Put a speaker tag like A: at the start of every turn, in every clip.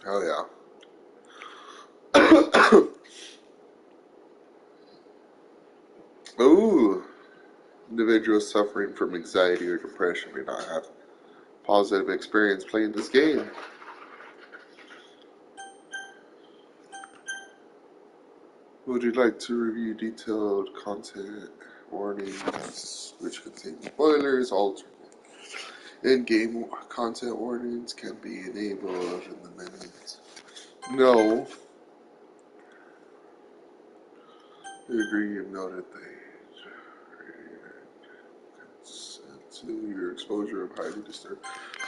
A: Hell yeah. Ooh. Individuals suffering from anxiety or depression may not have positive experience playing this game. Would you like to review detailed content warnings, which contain spoilers? Alternate in-game content warnings can be enabled in the menus. No. I agree. You noted consent to your exposure of highly disturbed.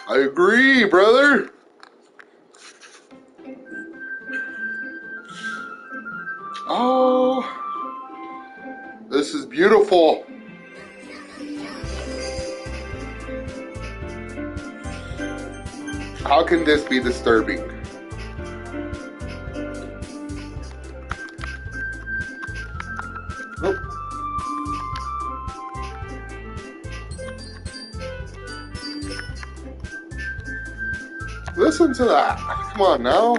A: I agree, brother. Oh, this is beautiful. How can this be disturbing? Nope. Listen to that. Come on now.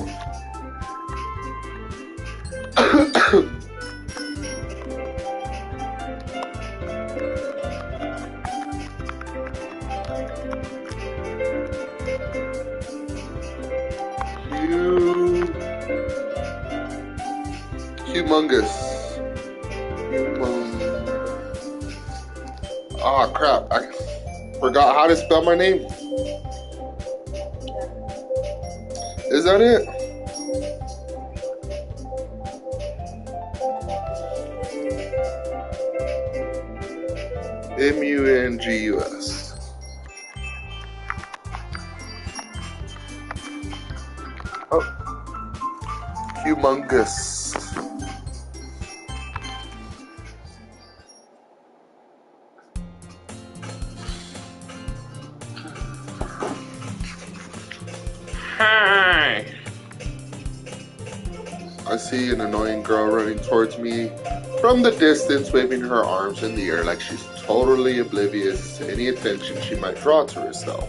A: Humongous. Oh crap, I forgot how to spell my name. Is that it? Mungus. Oh, humongous. Hi. I see an annoying girl running towards me from the distance, waving her arms in the air like she's totally oblivious to any attention she might draw to herself.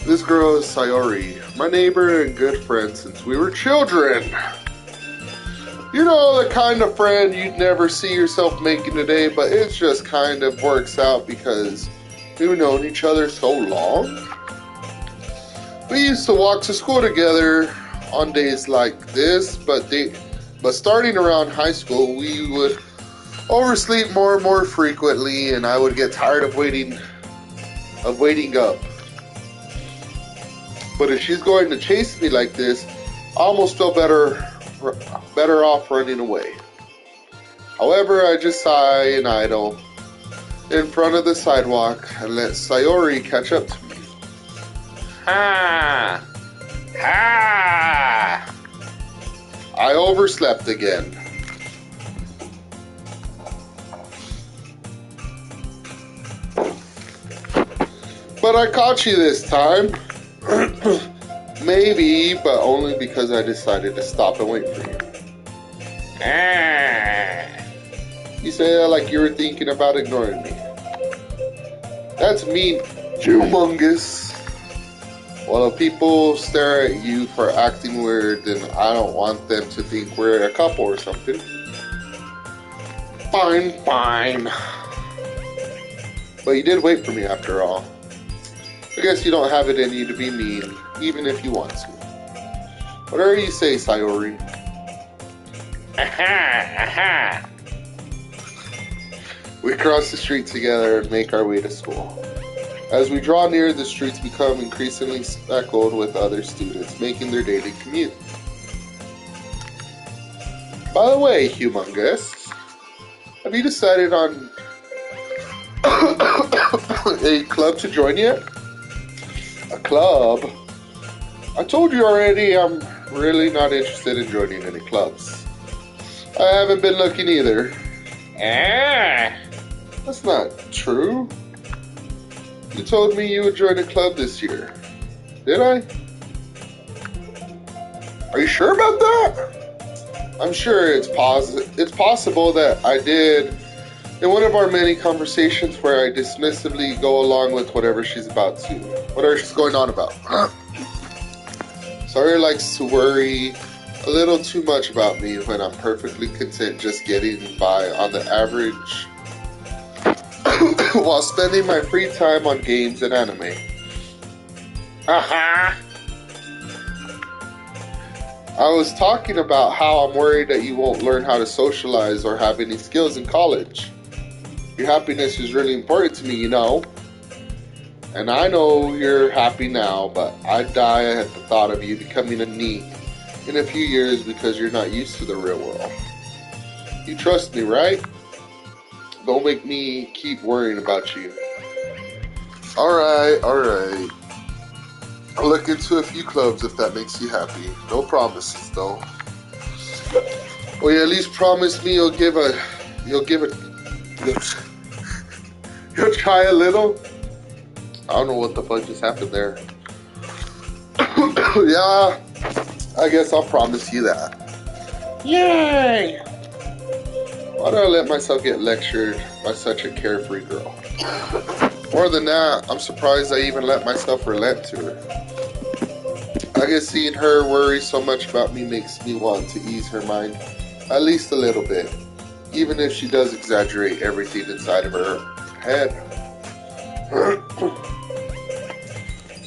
A: This girl is Sayori, my neighbor and good friend since we were children. You know, the kind of friend you'd never see yourself making today, but it just kind of works out because we've known each other so long. We used to walk to school together on days like this, but starting around high school, we would oversleep more and more frequently, and I would get tired of waiting up. But if she's going to chase me like this, I almost feel better off running away. However, I just sigh and idle in front of the sidewalk and let Sayori catch up to me. Ha! Ha! I overslept again. But I caught you this time. Maybe, but only because I decided to stop and wait for you. You say that like you were thinking about ignoring me. That's mean, humongous. Well, if people stare at you for acting weird, then I don't want them to think we're a couple or something. Fine. But you did wait for me after all. I guess you don't have it in you to be mean, even if you want to. Whatever you say, Sayori. Aha! We cross the street together and make our way to school. As we draw near, the streets become increasingly speckled with other students making their daily commute. By the way, humongous, have you decided on a club to join yet? A club? I told you already I'm really not interested in joining any clubs. I haven't been looking either. That's not true. You told me you would join a club this year. Did I? Are you sure about that? I'm sure it's possible that I did, In one of our many conversations where I dismissively go along with whatever she's going on about. Sawyer likes to worry a little too much about me when I'm perfectly content just getting by on the average while spending my free time on games and anime. Aha! I was talking about how I'm worried that you won't learn how to socialize or have any skills in college. Your happiness is really important to me, you know. And I know you're happy now, but I'd die at the thought of you becoming a NEET in a few years because you're not used to the real world. You trust me, right? Don't make me keep worrying about you. Alright. I'll look into a few clubs if that makes you happy. No promises, though. Well, you at least promise me you'll try a little. I don't know what the fuck just happened there. Yeah, I guess I'll promise you that. Yay! Why do I let myself get lectured by such a carefree girl? More than that, I'm surprised I even let myself relent to her. I guess seeing her worry so much about me makes me want to ease her mind at least a little bit, even if she does exaggerate everything inside of her head.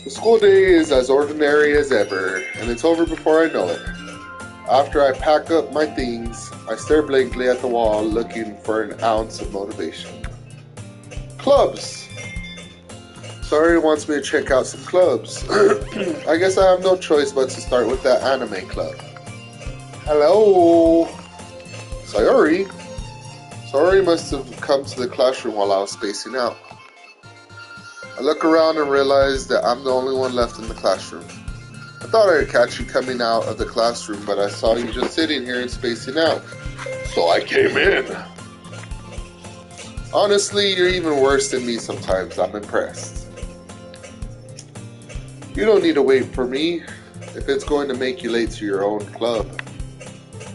A: The school day is as ordinary as ever, and it's over before I know it. After I pack up my things, I stare blankly at the wall, looking for an ounce of motivation. Clubs! Sawyer wants me to check out some clubs. I guess I have no choice but to start with that anime club. Hello? Sayori? Sayori must have come to the classroom while I was spacing out. I look around and realize that I'm the only one left in the classroom. I thought I'd catch you coming out of the classroom, but I saw you just sitting here and spacing out. So I came in. Honestly, you're even worse than me sometimes. I'm impressed. You don't need to wait for me if it's going to make you late to your own club.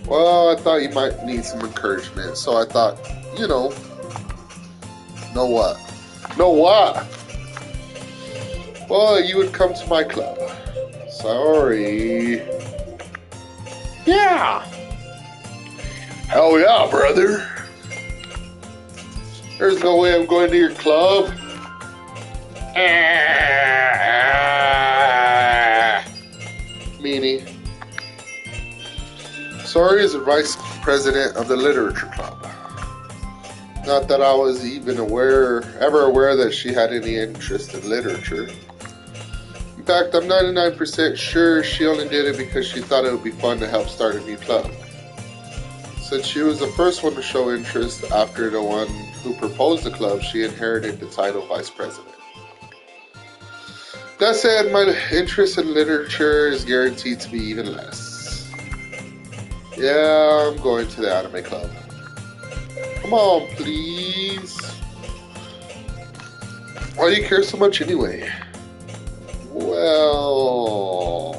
A: Well, I thought you might need some encouragement, so I thought, know what? Know what? Well, you would come to my club. Sorry. Yeah! Hell yeah, brother! There's no way I'm going to your club. Meanie. Sorry is the vice president of the literature club. Not that I was even ever aware that she had any interest in literature. In fact, I'm 99% sure she only did it because she thought it would be fun to help start a new club. Since she was the first one to show interest after the one who proposed the club, she inherited the title vice president. That said, my interest in literature is guaranteed to be even less. Yeah, I'm going to the anime club. Come on, please. Why do you care so much anyway? Well,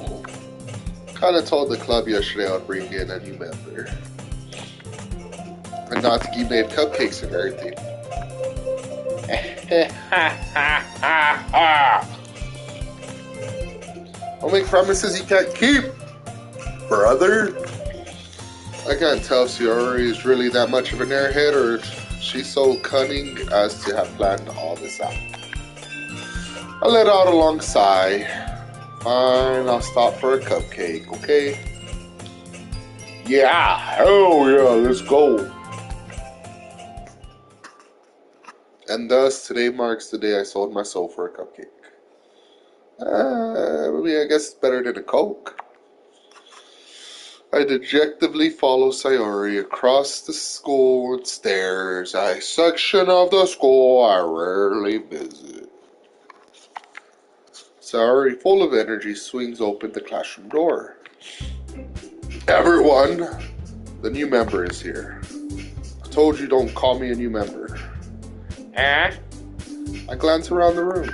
A: kind of told the club yesterday I'd bring in a new member. And not to keep made cupcakes and everything. Don't make promises you can't keep, brother. I can't tell if Sayori is really that much of an airhead or if she's so cunning as to have planned all this out. I let out a long sigh. Fine, I'll stop for a cupcake, okay? Yeah, hell yeah, let's go. And thus, today marks the day I sold my soul for a cupcake. I guess it's better than a Coke. I dejectedly follow Sayori across the school stairs, a section of the school I rarely visit. Sayori, full of energy, swings open the classroom door. Everyone, the new member is here. I told you don't call me a new member. I glance around the room.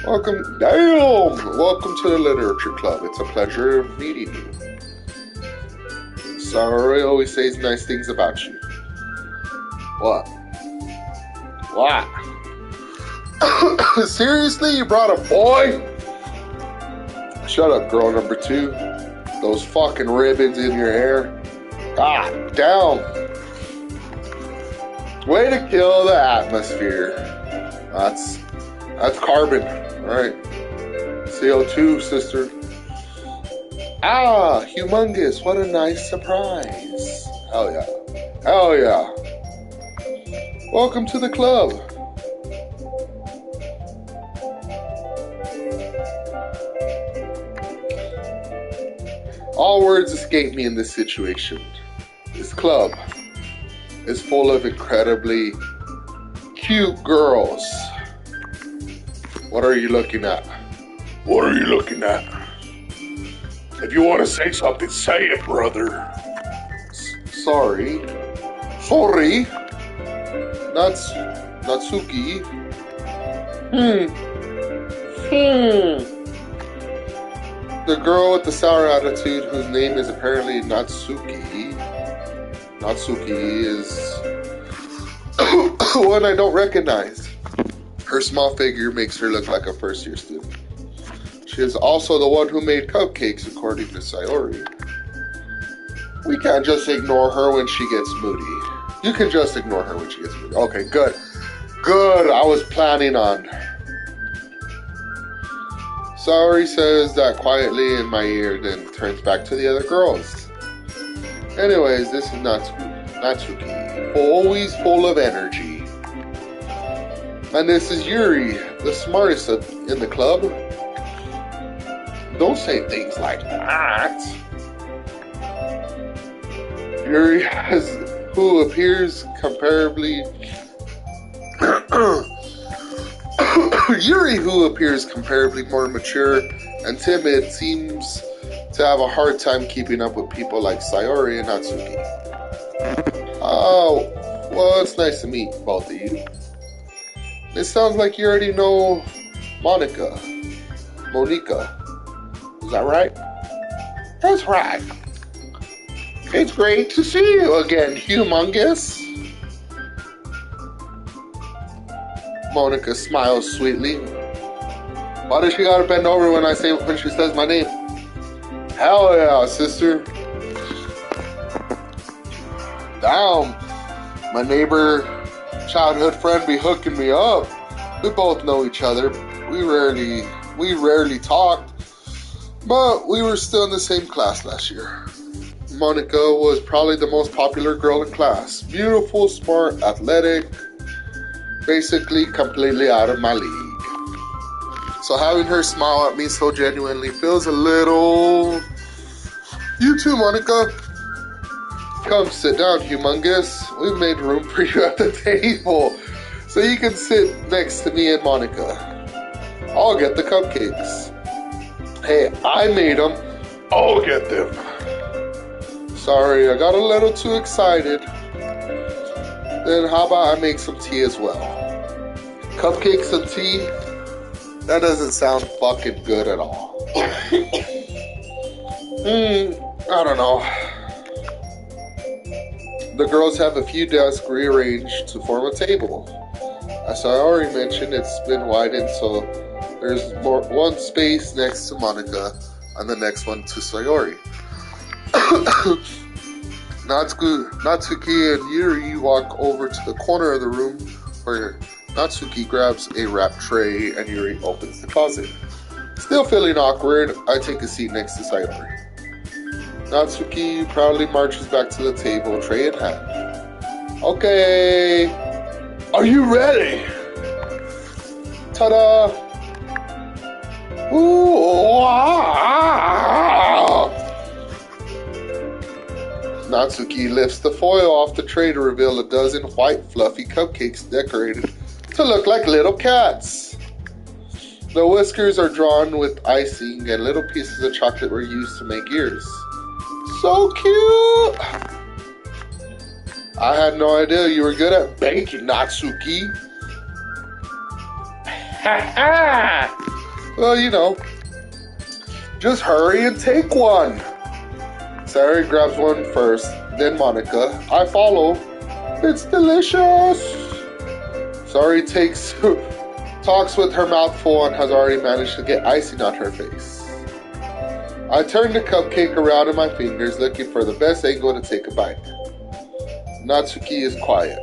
A: Welcome to the literature club. It's a pleasure meeting you. Sayori always says nice things about you. What? What? Seriously, you brought a boy? Shut up, girl number 2. Those fucking ribbons in your hair. God damn. Way to kill the atmosphere. That's carbon. Alright. CO2, sister. Ah, humongous. What a nice surprise. Hell yeah. Hell yeah. Welcome to the club. All words escape me in this situation. This club is full of incredibly cute girls. What are you looking at? What are you looking at? If you want to say something, say it, brother. Sorry. Sorry. Natsuki. The girl with the sour attitude, whose name is apparently Natsuki. Natsuki is one I don't recognize. Her small figure makes her look like a first-year student. She is also the one who made cupcakes, according to Sayori. We can't just ignore her when she gets moody. You can just ignore her when she gets moody. Okay, good. Good, I was planning on. Sayori says that quietly in my ear, then turns back to the other girls. Anyways, this is Natsuki. Always full of energy. And this is Yuri, the smartest in the club. Don't say things like that. Yuri who appears comparably more mature and timid, seems to have a hard time keeping up with people like Sayori and Natsuki. Oh, well, it's nice to meet both of you. It sounds like you already know Monica. Is that right? That's right. It's great to see you again, humongous. Monica smiles sweetly. Why does she gotta bend over when she says my name? Hell yeah, sister. Damn, my neighbor, childhood friend be hooking me up. We both know each other. We rarely talked, but we were still in the same class last year. Monica was probably the most popular girl in class. Beautiful, smart, athletic, basically completely out of my league. So having her smile at me so genuinely feels a little... You too, Monica. Come sit down, humongous. We've made room for you at the table, so you can sit next to me and Monica. I'll get the cupcakes. Hey, I made them. I'll get them. Sorry, I got a little too excited. Then how about I make some tea as well? Cupcakes and tea? That doesn't sound fucking good at all. I don't know. The girls have a few desks rearranged to form a table. As I already mentioned, it's been widened, so there's one space next to Monica and the next one to Sayori. Natsuki and Yuri walk over to the corner of the room where Natsuki grabs a wrap tray and Yuri opens the closet. Still feeling awkward, I take a seat next to Sayori. Natsuki proudly marches back to the table, tray in hand. Okay, are you ready? Ta-da! Ooh, ah! Natsuki lifts the foil off the tray to reveal a dozen white, fluffy cupcakes decorated to look like little cats. The whiskers are drawn with icing and little pieces of chocolate were used to make ears. So cute! I had no idea you were good at baking, Natsuki. Ha ha! Well, you know, just hurry and take one. Sayori grabs one first, then Monica. I follow. It's delicious! Sayori talks with her mouth full and has already managed to get icing on her face. I turn the cupcake around in my fingers, looking for the best angle to take a bite. Natsuki is quiet.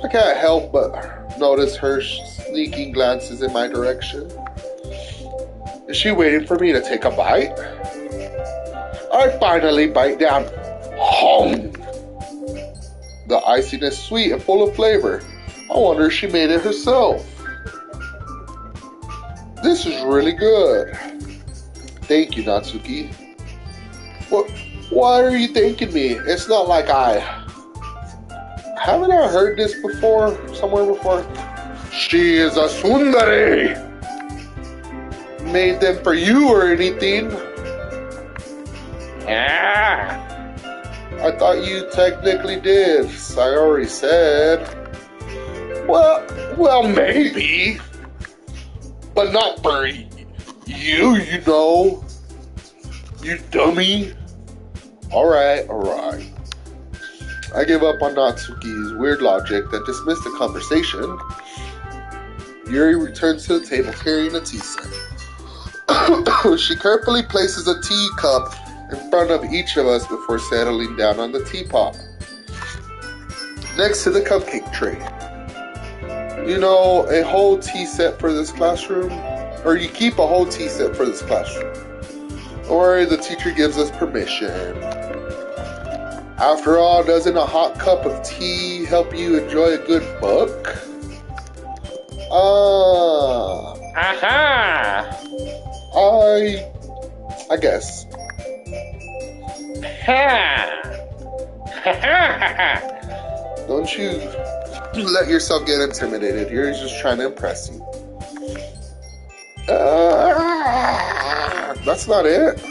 A: I can't help but notice her sneaking glances in my direction. Is she waiting for me to take a bite? I finally bite down. Home! The icing is sweet and full of flavor. I wonder if she made it herself. This is really good. Thank you, Natsuki. Why are you thanking me? It's not like haven't I heard this before? Somewhere before? She is a tsundere! Made them for you or anything? Ah! I thought you technically did, Sayori said. Well, maybe. But not for you, you know. You dummy. Alright. I give up on Natsuki's weird logic that dismissed the conversation. Yuri returns to the table carrying a tea set. She carefully places a teacup in front of each of us before settling down on the teapot. Next to the cupcake tray. You know, a whole tea set for this classroom? Or you keep a whole tea set for this classroom. Don't worry, the teacher gives us permission. After all, doesn't a hot cup of tea help you enjoy a good book?
B: Aha!
A: I guess. Don't you let yourself get intimidated. You're just trying to impress you. That's not it.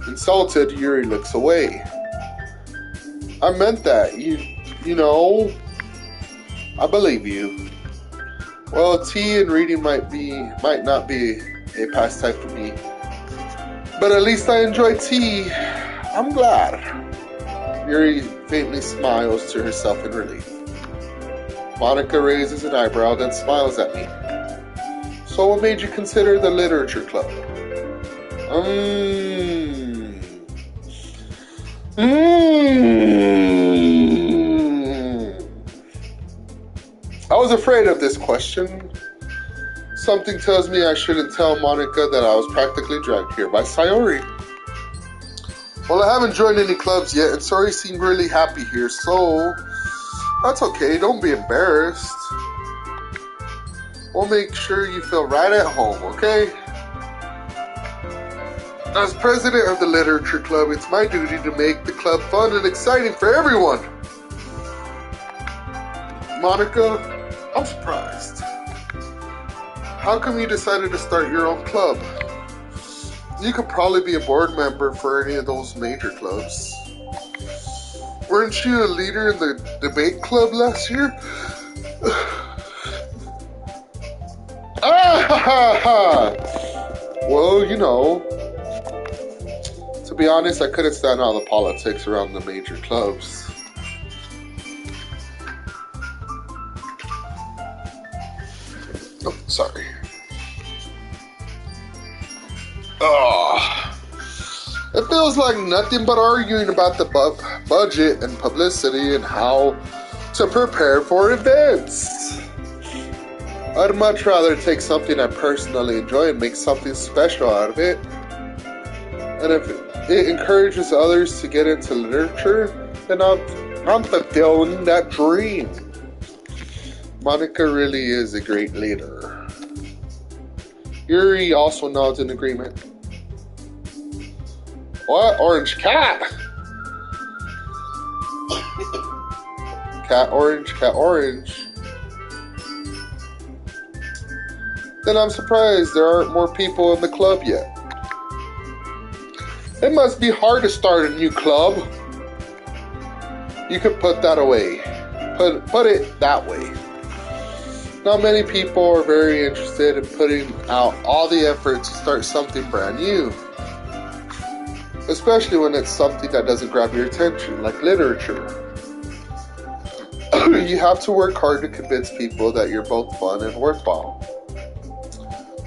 A: Insulted, Yuri looks away. I meant that. You know, I believe you. Well, tea and reading might not be a pastime for me. But at least I enjoy tea. I'm glad. Yuri faintly smiles to herself in relief. Monica raises an eyebrow, then smiles at me. So what made you consider the literature club? I was afraid of this question. Something tells me I shouldn't tell Monica that I was practically dragged here by Sayori. Well, I haven't joined any clubs yet, and Sayori seemed really happy here, so that's okay. Don't be embarrassed. We'll make sure you feel right at home, okay? As president of the literature club, it's my duty to make the club fun and exciting for everyone. Monica, I'm surprised. How come you decided to start your own club? You could probably be a board member for any of those major clubs. Weren't you a leader in the debate club last year? Well, you know, to be honest, I couldn't stand all the politics around the major clubs. Oh, sorry. It feels like nothing but arguing about the budget and publicity and how to prepare for events. I'd much rather take something I personally enjoy and make something special out of it. And if it encourages others to get into literature, then I'm fulfilling that dream. Monica really is a great leader. Yuri also nods in agreement. What? Orange cat? Cat orange, cat orange. Then I'm surprised there aren't more people in the club yet. It must be hard to start a new club. You could put that away. Put it that way. Not many people are very interested in putting out all the effort to start something brand new. Especially when it's something that doesn't grab your attention, like literature. you have to work hard to convince people that you're both fun and worthwhile.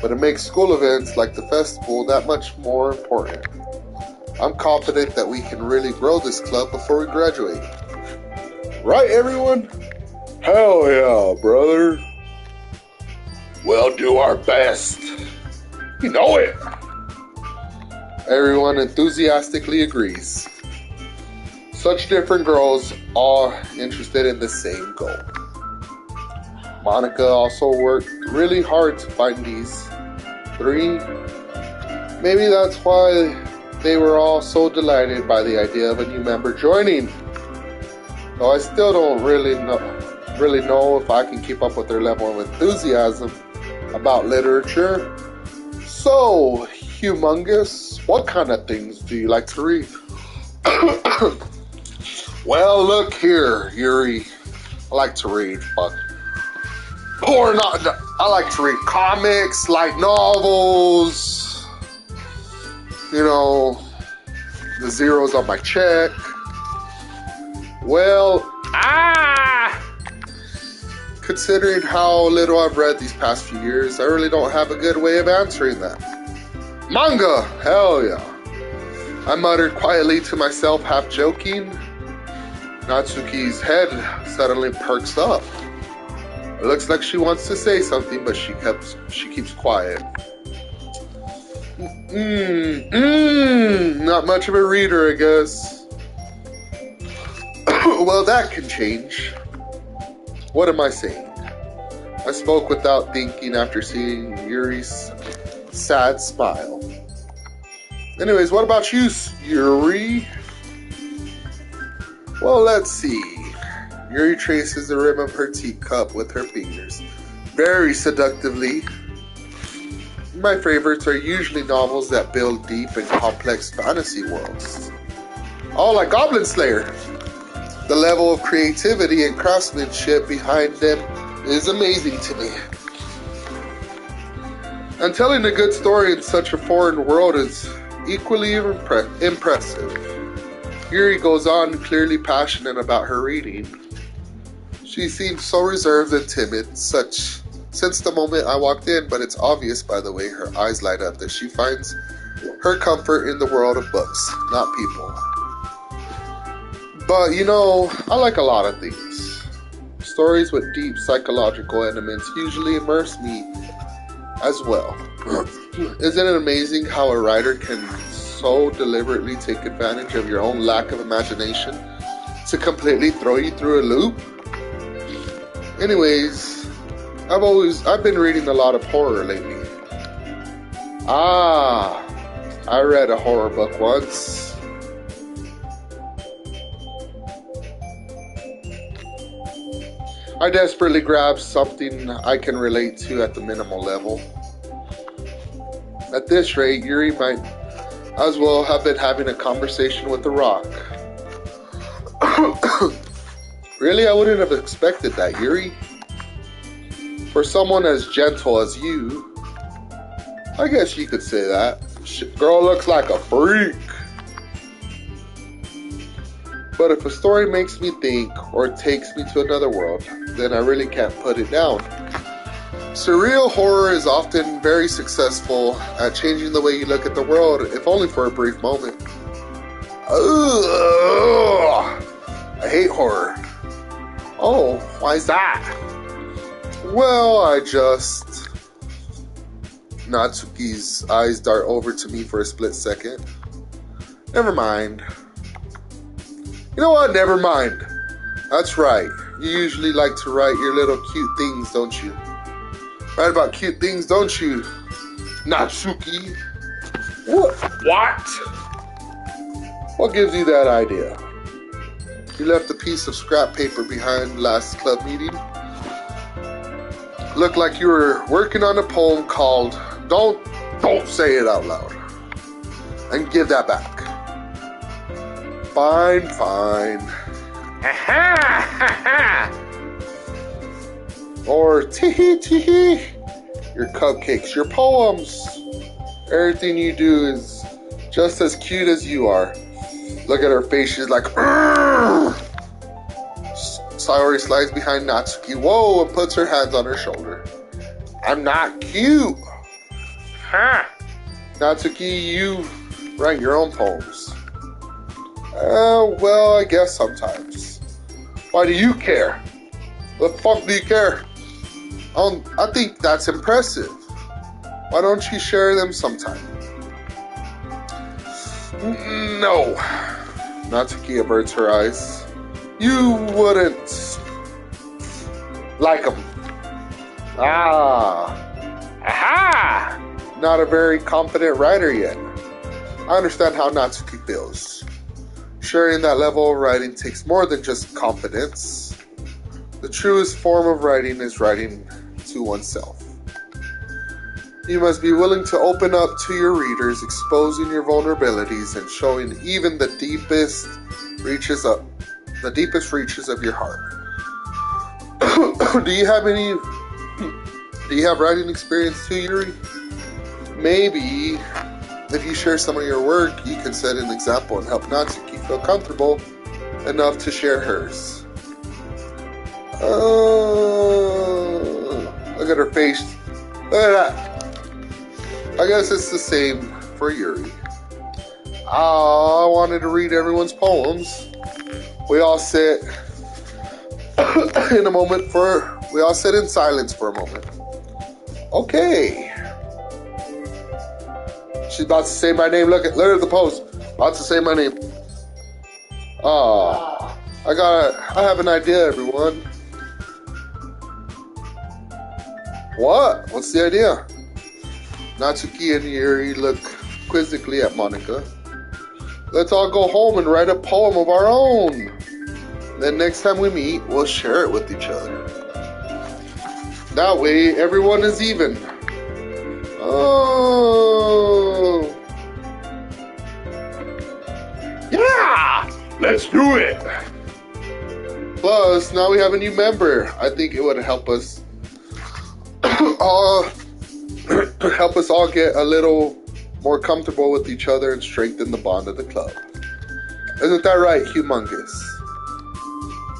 A: But it makes school events like the festival that much more important. I'm confident that we can really grow this club before we graduate. Right, everyone?
B: Hell yeah, brother. We'll do our best. You know it.
A: Everyone enthusiastically agrees. Such different girls, all interested in the same goal. Monica also worked really hard to find these three. Maybe that's why they were all so delighted by the idea of a new member joining. Though I still don't really know if I can keep up with their level of enthusiasm about literature. So, Humongous, what kind of things do you like to read? Well, look here, Yuri. I like to read I like to read comics, light novels, the zeros on my check. Well, considering how little I've read these past few years, I really don't have a good way of answering that. Manga, hell yeah. I muttered quietly to myself, half joking. Natsuki's head suddenly perks up. It looks like she wants to say something, but she keeps quiet. Not much of a reader, I guess. Well, that can change. What am I saying? I spoke without thinking after seeing Yuri's sad smile. Anyways, what about you, Yuri? Well, let's see. Yuri traces the rim of her teacup with her fingers, very seductively. My favorites are usually novels that build deep and complex fantasy worlds. Oh, like Goblin Slayer. The level of creativity and craftsmanship behind them is amazing to me. And telling a good story in such a foreign world is equally impressive. Yuri goes on, clearly passionate about her reading. She seems so reserved and timid, since the moment I walked in, but it's obvious by the way her eyes light up that she finds her comfort in the world of books, not people. But I like a lot of things. Stories with deep psychological elements usually immerse me as well. Isn't it amazing how a writer can so deliberately take advantage of your own lack of imagination to completely throw you through a loop? Anyways, I've been reading a lot of horror lately. I read a horror book once. I desperately grabbed something I can relate to at the minimal level. At this rate, Yuri might as well have been having a conversation with the rock. Really, I wouldn't have expected that, Yuri. For someone as gentle as you, I guess you could say that. Girl looks like a freak. But if a story makes me think or takes me to another world, then I really can't put it down. Surreal horror is often very successful at changing the way you look at the world, if only for a brief moment. Ugh, I hate horror. Oh, why is that? Well, Natsuki's eyes dart over to me for a split second. Never mind. You know what? Never mind. That's right. You usually like to write your little cute things, don't you? Write about cute things, don't you, Natsuki? What? What gives you that idea? You left a piece of scrap paper behind last club meeting. Looked like you were working on a poem called Don't Say It Out Loud. And give that back. Fine. Or tee-hee, your cupcakes, your poems. Everything you do is just as cute as you are. Look at her face, she's like, Sayori slides behind Natsuki, whoa, and puts her hands on her shoulder. I'm not cute. Huh. Natsuki, you write your own poems. Well, I guess sometimes. Why do you care? The fuck do you care? I think that's impressive. Why don't you share them sometime? No. Natsuki averts her eyes. You wouldn't like them. Aha! Not a very confident writer yet. I understand how Natsuki feels. Sharing that level of writing takes more than just confidence. The truest form of writing is writing to oneself. You must be willing to open up to your readers, exposing your vulnerabilities and showing even the deepest reaches of your heart. Do you have writing experience too, Yuri? Maybe if you share some of your work, you can set an example and help Natsuki feel comfortable enough to share hers. Look at her face. Look at that. I guess it's the same for Yuri. I wanted to read everyone's poems. We all sit in silence for a moment. Okay. She's about to say my name. Look at the pose. About to say my name. I have an idea, everyone. What? What's the idea? Natsuki and Yuri look quizzically at Monika. Let's all go home and write a poem of our own. Then next time we meet, we'll share it with each other. That way, everyone is even. Oh.
B: Yeah! Let's do it!
A: Plus, now we have a new member. I think it would help us all get a little more comfortable with each other and strengthen the bond of the club. Isn't that right, Humongous?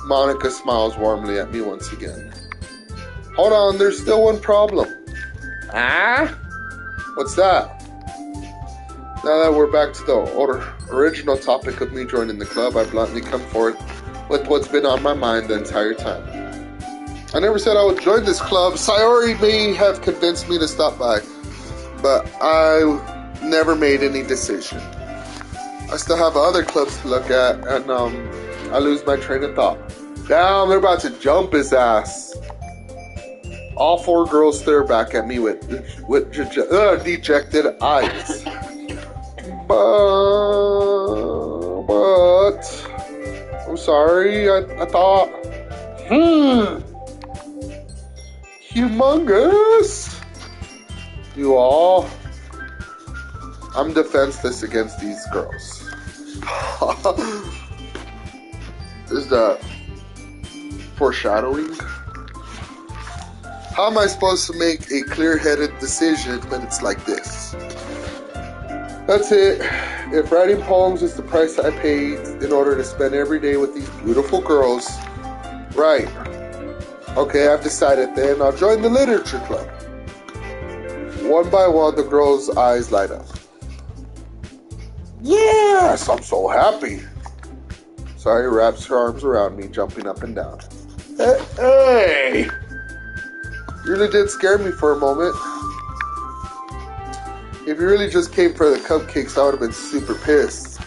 A: Monika smiles warmly at me once again. Hold on, there's still one problem. What's that? Now that we're back to the original topic of me joining the club, I bluntly come forth with what's been on my mind the entire time. I never said I would join this club. Sayori may have convinced me to stop by, but I never made any decision. I still have other clubs to look at, and I lose my train of thought. Damn, they're about to jump his ass. All four girls stare back at me with dejected eyes. But I'm sorry. I thought. Humongous. You all. I'm defenseless against these girls. Is that foreshadowing? How am I supposed to make a clear-headed decision when it's like this? That's it. If writing poems is the price I paid in order to spend every day with these beautiful girls, right. Okay, I've decided then. I'll join the literature club. One by one, the girls' eyes light up. Yes, I'm so happy. Sayori wraps her arms around me, jumping up and down. Hey! You really did scare me for a moment. If you really just came for the cupcakes, I would have been super pissed.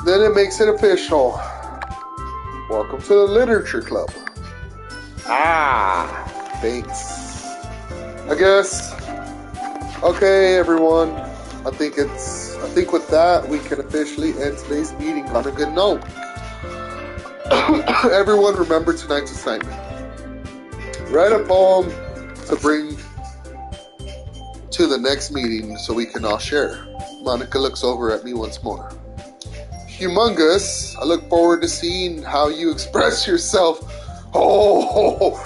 A: Then it makes it official. Welcome to the literature club. Thanks. I guess. Okay, everyone. I think with that we can officially end today's meeting on a good note. Everyone remember tonight's assignment. Write a poem to bring to the next meeting so we can all share. Monika looks over at me once more. Humongous, I look forward to seeing how you express yourself. Oh,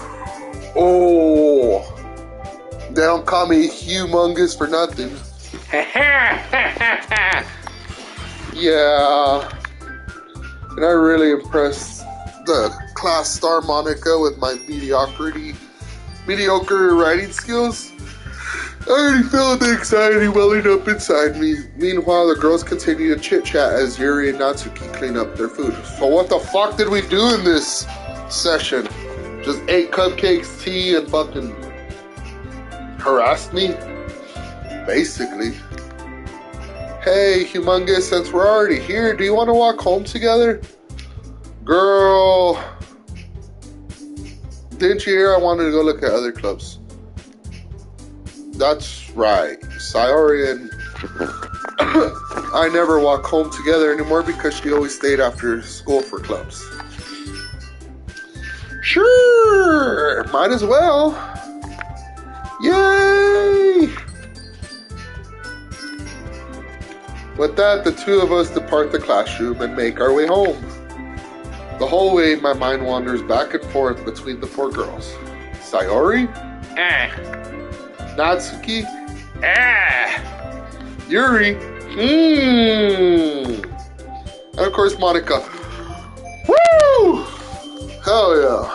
A: they don't call me humongous for nothing. Yeah, and I'm really impressed the class star Monica with my mediocre writing skills. I already felt the anxiety welling up inside me. Meanwhile, the girls continue to chit-chat as Yuri and Natsuki clean up their food. So what the fuck did we do in this session? Just ate cupcakes, tea, and fucking harassed me? Basically. Hey, Humongous, since we're already here, do you want to walk home together? Girl, didn't you hear I wanted to go look at other clubs? That's right. Sayori and I never walk home together anymore because she always stayed after school for clubs. Sure, might as well. Yay! With that, the two of us depart the classroom and make our way home. The whole way, my mind wanders back and forth between the four girls. Sayori? Natsuki? Yuri? And of course, Monica. Woo! Hell yeah.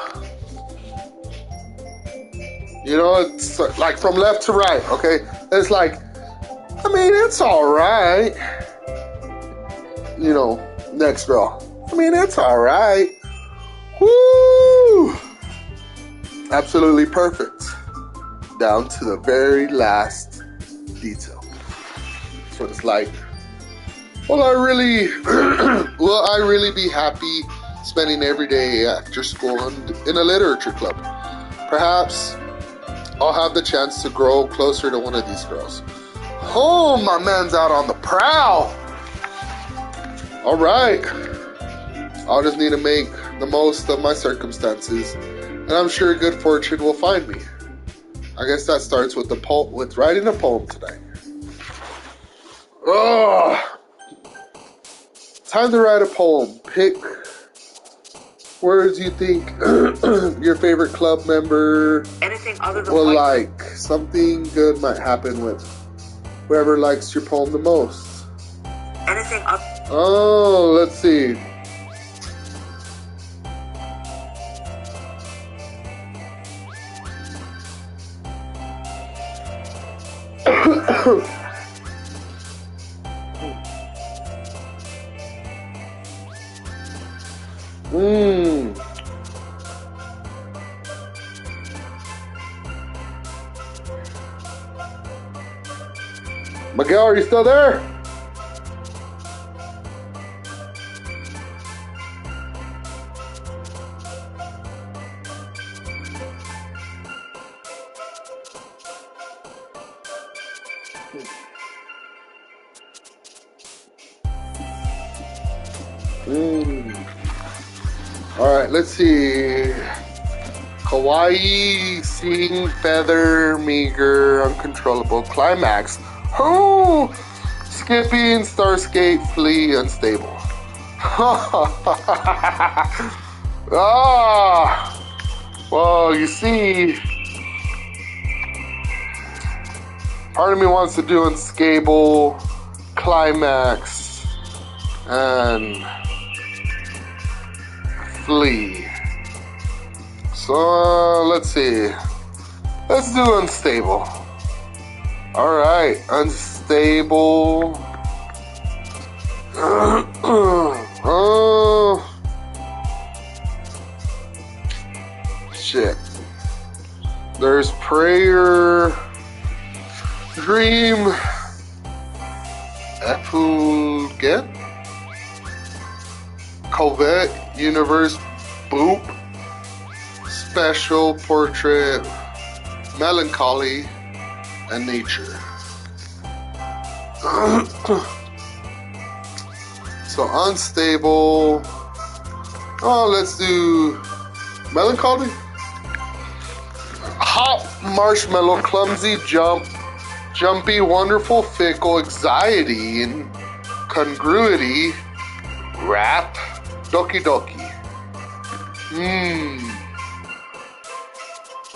A: You know, it's like from left to right, okay? It's like, I mean, it's alright. You know, next girl. I mean, it's alright. Woo! Absolutely perfect. Down to the very last detail. So it's like, will I really be happy spending every day after school in a literature club? Perhaps I'll have the chance to grow closer to one of these girls. Oh, my man's out on the prowl. All right. I'll just need to make the most of my circumstances, and I'm sure good fortune will find me. I guess that starts with with writing a poem today. Oh, time to write a poem. Pick words you think your favorite club member will like. Something good might happen with whoever likes your poem the most. Oh, let's see. Miguel, are you still there? Alright, let's see. Kawaii, sing, feather, meager, uncontrollable, climax. Oh! Skipping, starscape, flee, unstable. Well, you see, part of me wants to do unstable, climax, and flee. So, let's see. Let's do unstable. Alright, unstable. Shit. There's prayer, dream, effulgent, covert, universe, boop, special, portrait, melancholy, and nature. So unstable. Oh, let's do melancholy. Hot marshmallow, clumsy, jumpy, wonderful, fickle, anxiety, and congruity. Rap, Doki Doki.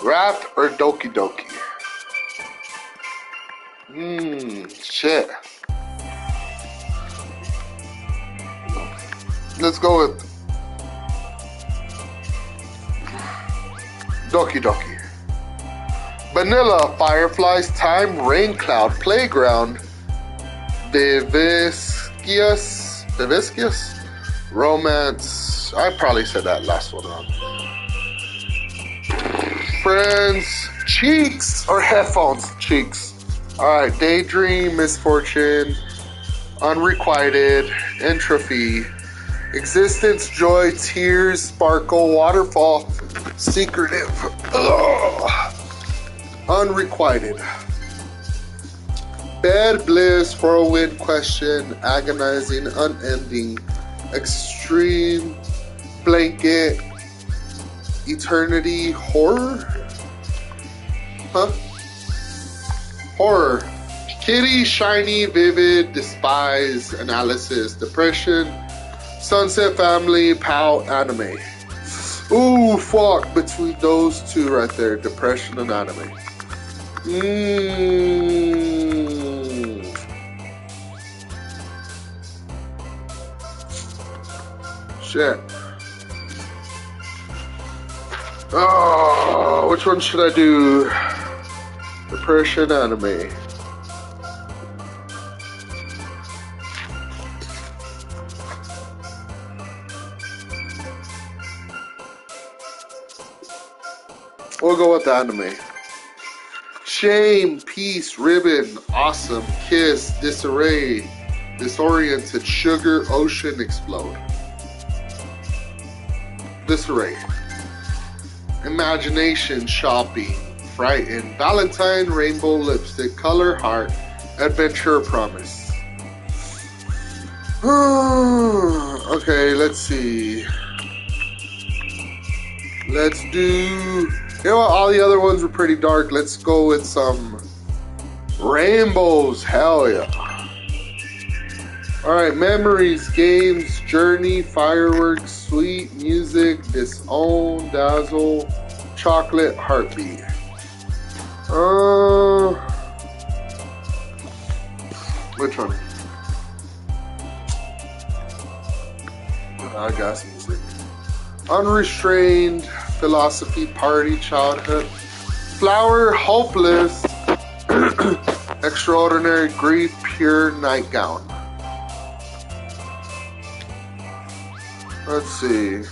A: Rap or Doki Doki? Shit. Let's go with Doki Doki. Vanilla, Fireflies, Time, Rain Cloud, Playground, Viviscius, Romance. I probably said that last one wrong. Friends, Cheeks, or Headphones, Cheeks. Alright, Daydream, Misfortune, Unrequited, Entropy, Existence, Joy, Tears, Sparkle, Waterfall, Secretive, Unrequited. Bad Bliss, Whirlwind, Question, Agonizing, Unending, Extreme, Blanket, Eternity, Horror? Huh? Horror. Kitty, Shiny, Vivid, Despise, Analysis, Depression, Sunset Family, Pow, Anime. Ooh, fuck, between those two right there, Depression and Anime. Shit. Oh, which one should I do? Depression, Anime. We'll go with the anime. Shame, Peace, Ribbon, Awesome, Kiss, Disarray, Disoriented, Sugar, Ocean, Explode. Disarray. Imagination, Shopping, Frighten, Valentine, Rainbow, Lipstick, Color, Heart, Adventure, Promise. Okay, let's see. Let's do... You know what? All the other ones were pretty dark. Let's go with some rainbows. Hell yeah. Alright, memories, games, journey, fireworks, sweet, music, disown, dazzle, chocolate, heartbeat. Which one? I got some music. Unrestrained, philosophy, party, childhood, flower, hopeless, extraordinary, grief, pure, nightgown. Let's see.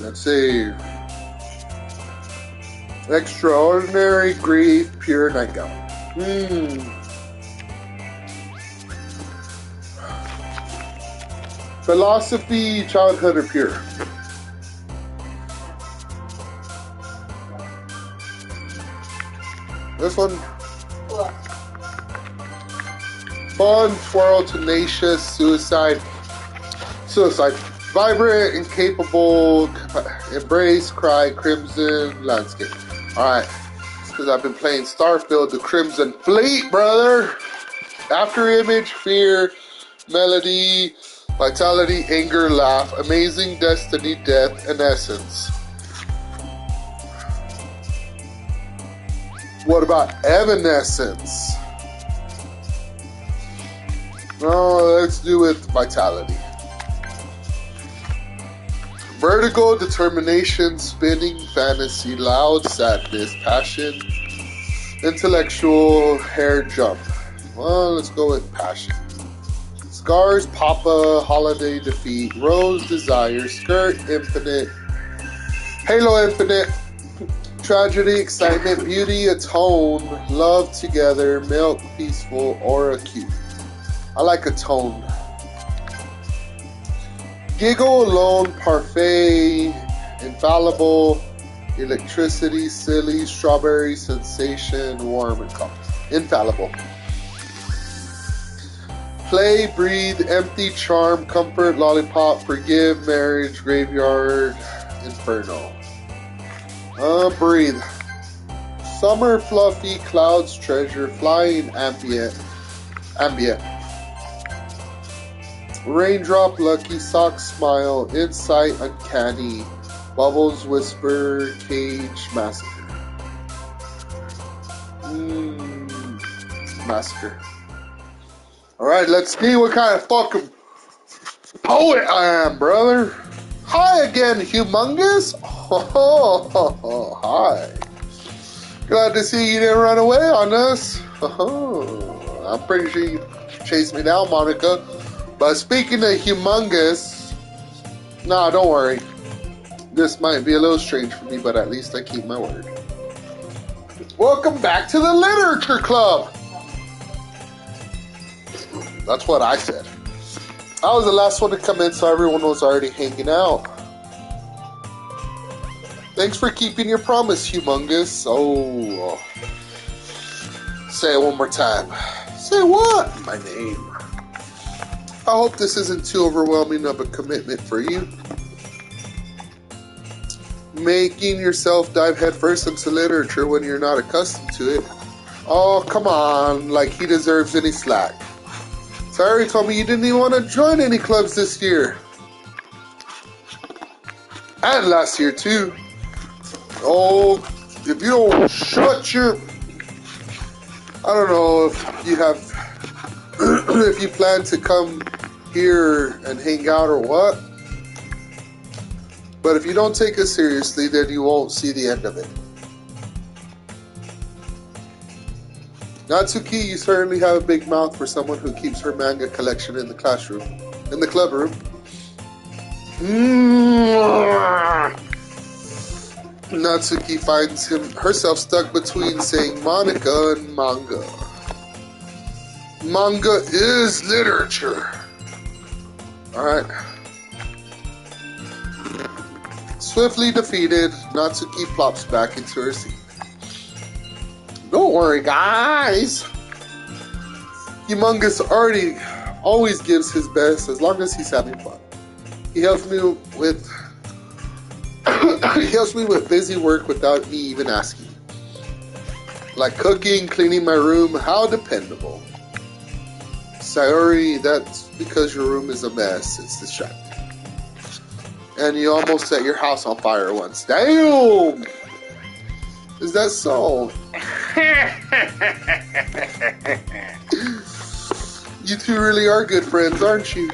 A: Let's see. Extraordinary grief, pure nightgown. Philosophy, childhood, or pure? This one.
C: What?
A: Fun, twirl, tenacious, suicide. Vibrant, incapable, embrace, cry, crimson, landscape. Alright. Because I've been playing Starfield, the Crimson Fleet, brother. After image, fear, melody, vitality, anger, laugh, amazing, destiny, death, and essence. What about evanescence? Oh, let's do it vitality. Vertigo, determination, spinning, fantasy, loud, sadness, passion, intellectual, hair, jump. Well, let's go with passion. Scars, Papa, holiday, defeat, rose, desire, skirt, infinite, halo, infinite, tragedy, excitement, beauty, atone, love, together, milk, peaceful, aura, cute. I like atone. Giggle, alone, parfait, infallible, electricity, silly, strawberry, sensation, warm, and calm. Infallible. Play, breathe, empty, charm, comfort, lollipop, forgive, marriage, graveyard, inferno. Breathe. Summer, fluffy, clouds, treasure, flying, ambient. Raindrop, lucky, sock, smile, insight, uncanny, bubbles, whisper, cage, massacre. Massacre. Alright, let's see what kind of fucking poet I am, brother. Hi again, humongous. Oh, hi. Glad to see you didn't run away on us. I'm pretty sure you chased me down, Monica. But speaking of humongous, nah, don't worry. This might be a little strange for me, but at least I keep my word. Welcome back to the Literature Club. That's what I said. I was the last one to come in, so everyone was already hanging out. Thanks for keeping your promise, humongous. Oh. Say it one more time. Say what? My name. I hope this isn't too overwhelming of a commitment for you. Making yourself dive headfirst into literature when you're not accustomed to it. Oh, come on, like he deserves any slack. Sorry, told me you didn't even want to join any clubs this year. And last year, too. Oh, if you don't shut your... I don't know if you have... if you plan to come here and hang out or what. But if you don't take us seriously, then you won't see the end of it. Natsuki, you certainly have a big mouth for someone who keeps her manga collection in the classroom. In the club room. Natsuki finds herself stuck between saying Monica and manga. Manga is literature. Alright. Swiftly defeated, Natsuki plops back into her seat. Don't worry, guys. Humongous always gives his best as long as he's having fun. He helps me with busy work without me even asking. Like cooking, cleaning my room, how dependable. Sayori, that's because your room is a mess. It's distracting. And you almost set your house on fire once. Damn! Is that so? You two really are good friends, aren't you?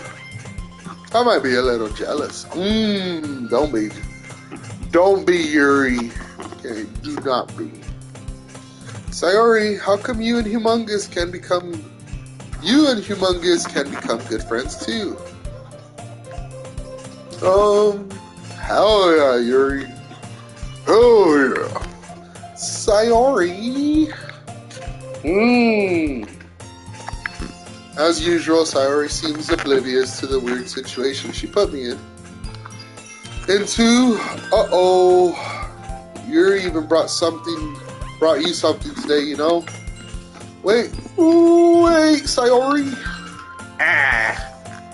A: I might be a little jealous. Don't be. Don't be, Yuri. Okay, do not be. Sayori, how come you and Humongous can become You and Humongous can become good friends too. Hell yeah, Yuri. Hell yeah. Sayori. As usual, Sayori seems oblivious to the weird situation she put me in. Uh-oh. Yuri even brought you something today, you know? Wait, Sayori.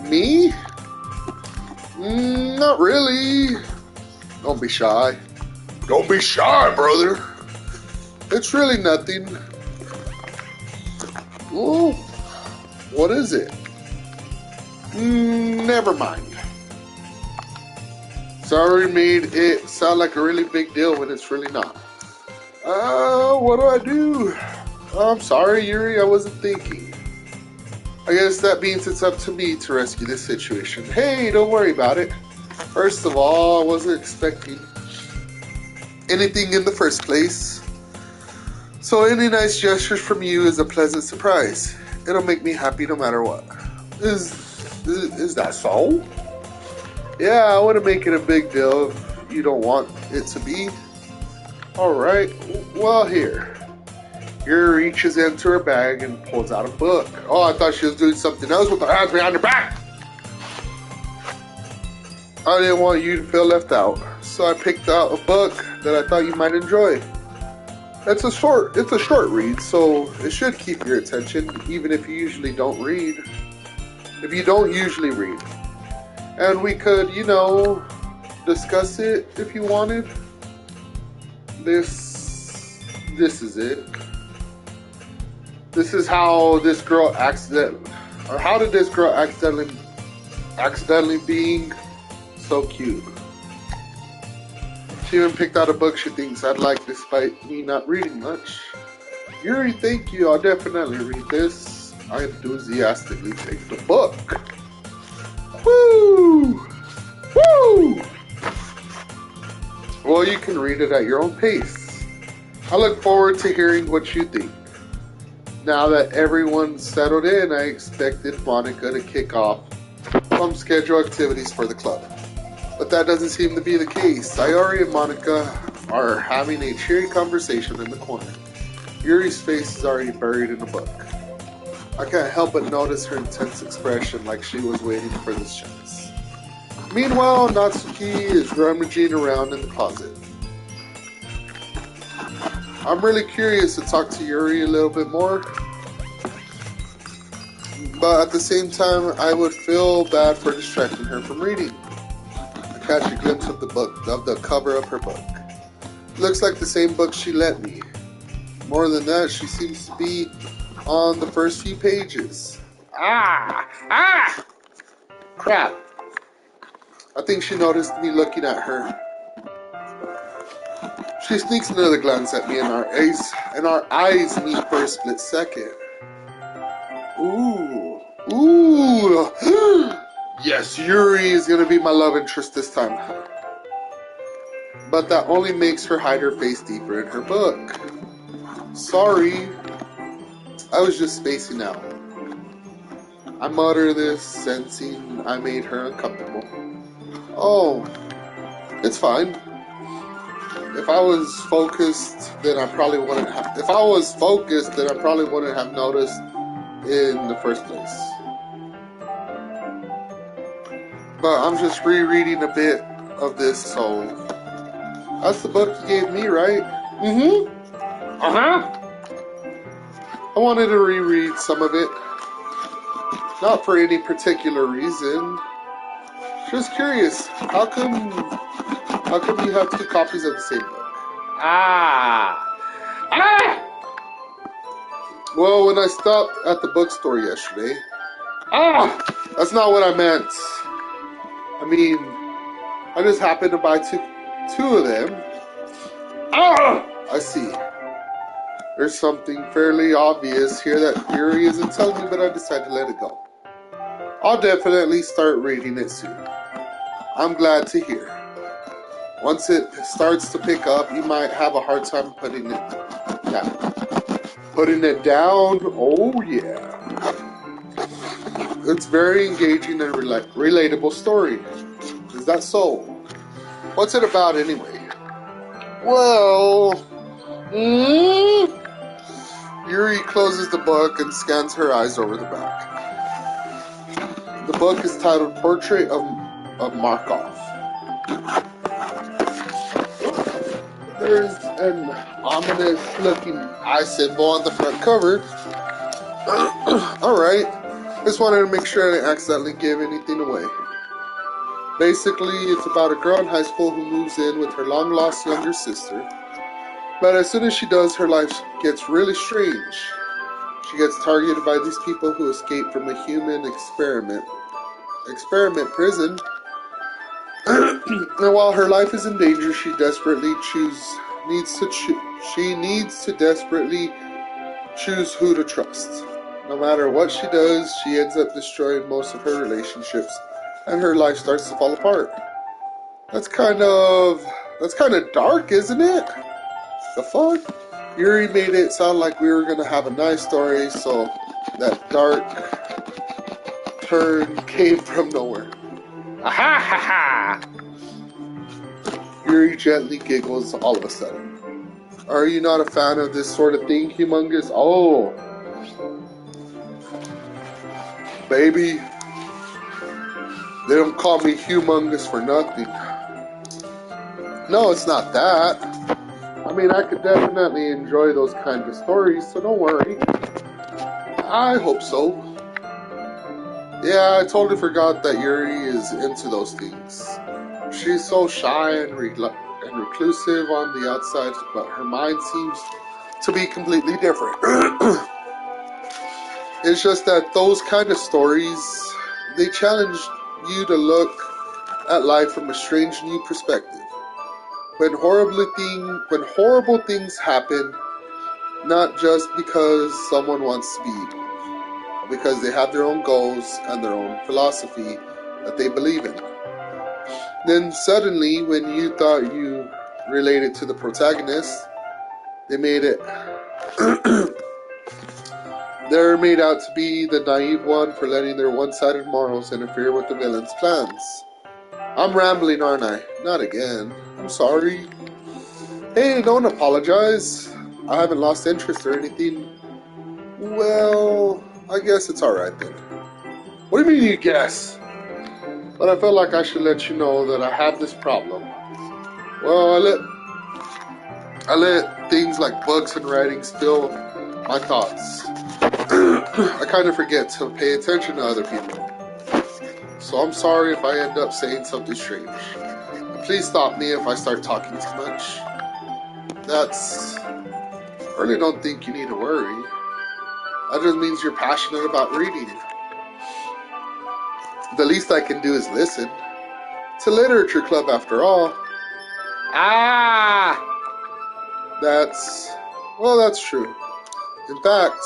A: Me? Not really. Don't be shy.
B: Don't be shy, brother.
A: It's really nothing. Oh, what is it? Never mind. Sorry made it sound like a really big deal when it's really not. What do? I'm sorry, Yuri, I wasn't thinking. I guess that means it's up to me to rescue this situation. Hey, don't worry about it. First of all, I wasn't expecting anything in the first place. So any nice gestures from you is a pleasant surprise. It'll make me happy no matter what. Is that so? Yeah, I wouldn't make it a big deal if you don't want it to be. Alright, well here. Yuri reaches into her bag and pulls out a book. Oh, I thought she was doing something else with her hands behind her back. I didn't want you to feel left out, so I picked out a book that I thought you might enjoy. It's a short read, so it should keep your attention, even if you usually don't read. If you don't usually read. And we could, discuss it if you wanted. This is it. This is how this girl how did this girl accidentally being so cute? She even picked out a book she thinks I'd like despite me not reading much. Yuri, thank you, I'll definitely read this. I enthusiastically take the book. Woo! Woo! Well, you can read it at your own pace. I look forward to hearing what you think. Now that everyone's settled in, I expected Monica to kick off some scheduled activities for the club. But that doesn't seem to be the case. Sayori and Monica are having a cheery conversation in the corner. Yuri's face is already buried in the book. I can't help but notice her intense expression like she was waiting for this chance. Meanwhile, Natsuki is rummaging around in the closet. I'm really curious to talk to Yuri a little bit more. But at the same time, I would feel bad for distracting her from reading. I catch a glimpse of the cover of her book. It looks like the same book she lent me. More than that, she seems to be on the first few pages. Crap. I think she noticed me looking at her. She sneaks another glance at me and our eyes meet for a split second. Ooh. Yes, Yuri is gonna be my love interest this time. But that only makes her hide her face deeper in her book. Sorry. I was just spacing out. I mutter this, sensing I made her uncomfortable. Oh, it's fine. If I was focused, then I probably wouldn't have. If I was focused, then I probably wouldn't have noticed in the first place. But I'm just rereading a bit of this, so that's the book you gave me, right? I wanted to reread some of it, not for any particular reason. Just curious, how come you have two copies of the same book? Well, when I stopped at the bookstore yesterday, that's not what I meant. I mean, I just happened to buy two of them. I see. There's something fairly obvious here that Yuri isn't telling me, but I decided to let it go. I'll definitely start reading it soon. I'm glad to hear. Once it starts to pick up, you might have a hard time putting it down. Putting it down? Oh yeah. It's very engaging and relatable story. Is that so? What's it about anyway? Well, Yuri closes the book and scans her eyes over the back. The book is titled Portrait of Markov. There's an ominous looking eye symbol on the front cover. Alright, just wanted to make sure I didn't accidentally give anything away. Basically, it's about a girl in high school who moves in with her long lost younger sister. But as soon as she does, her life gets really strange. She gets targeted by these people who escaped from a human experiment prison. And while her life is in danger, she needs to desperately choose who to trust. No matter what she does, she ends up destroying most of her relationships, and her life starts to fall apart. That's kind of dark, isn't it? The fuck? Yuri made it sound like we were gonna have a nice story, so that dark turn came from nowhere. Aha ha ha! Yuri gently giggles all of a sudden. Are you not a fan of this sort of thing, Humongous? Oh, baby, they don't call me Humongous for nothing. No, it's not that. I mean, I could definitely enjoy those kind of stories, so don't worry. I hope so. Yeah, I totally forgot that Yuri is into those things. She's so shy and reclusive on the outside, but her mind seems to be completely different. It's just that those kind of stories, they challenge you to look at life from a strange new perspective. When horrible things happen, not just because someone wants speed, but because they have their own goals and their own philosophy that they believe in. Then suddenly, when you thought you related to the protagonist, they're made out to be the naive one for letting their one-sided morals interfere with the villain's plans. I'm rambling, aren't I? Not again. I'm sorry. Hey, don't apologize. I haven't lost interest or anything. Well, I guess it's alright then. What do you mean you guess? But I felt like I should let you know that I have this problem. Well, I let things like books and writing steal my thoughts. I kind of forget to pay attention to other people. So I'm sorry if I end up saying something strange. Please stop me if I start talking too much. I really don't think you need to worry. That just means you're passionate about reading. The least I can do is listen. It's a literature club after all. Ah! That's true. In fact,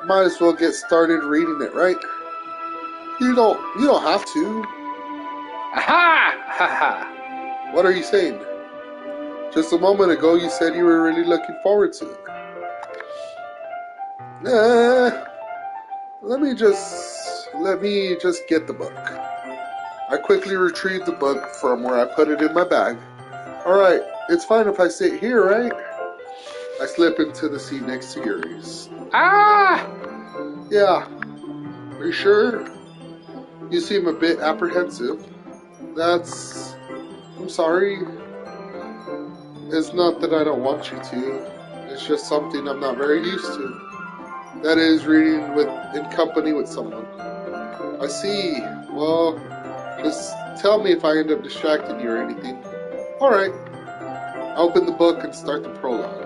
A: might as well get started reading it, right? You don't have to. Aha! Ha ha! What are you saying? Just a moment ago you said you were really looking forward to it. Let me just get the book. I quickly retrieved the book from where I put it in my bag. Alright, it's fine if I sit here, right? I slip into the seat next to Yuri's. Ah! Yeah. Are you sure? You seem a bit apprehensive. I'm sorry. It's not that I don't want you to. It's just something I'm not very used to. That is, reading in company with someone. I see. Well, just tell me if I end up distracting you or anything. Alright. I open the book and start the prologue.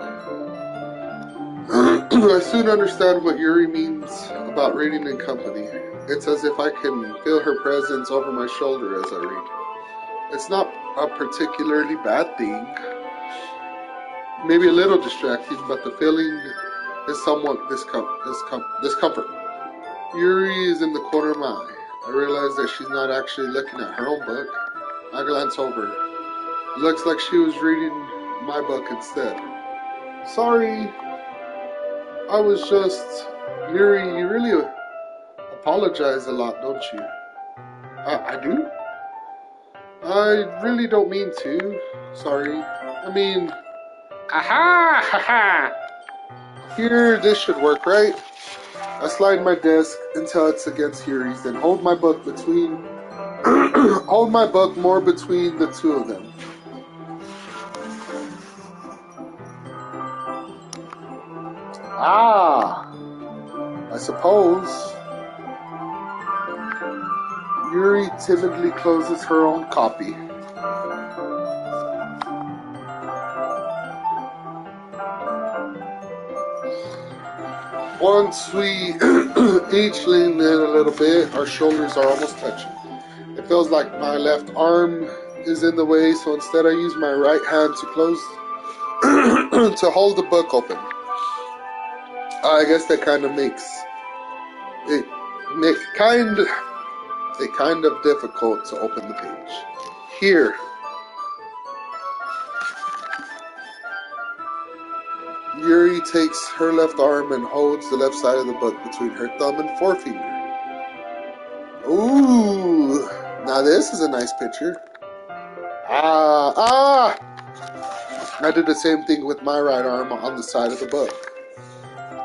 A: I soon understand what Yuri means about reading in company. It's as if I can feel her presence over my shoulder as I read. It's not a particularly bad thing. Maybe a little distracting, but the feeling is somewhat discomfort. Yuri is in the corner of my eye. I realize that she's not actually looking at her own book. I glance over. It looks like she was reading my book instead. Sorry. I was just... Yuri, you really apologize a lot, don't you? I do? I really don't mean to. Sorry. I mean, aha! Haha! Here, this should work, right? I slide my desk until it's against Yuri's, then hold my book between hold my book more between the two of them. Ah, I suppose. Yuri timidly closes her own copy. Once we each lean in a little bit, our shoulders are almost touching. It feels like my left arm is in the way, so instead I use my right hand to close to hold the book open. I guess that kind of makes it kind of difficult to open the page. Here. Yuri takes her left arm and holds the left side of the book between her thumb and forefinger. Ooh, now this is a nice picture. Ah! I did the same thing with my right arm on the side of the book.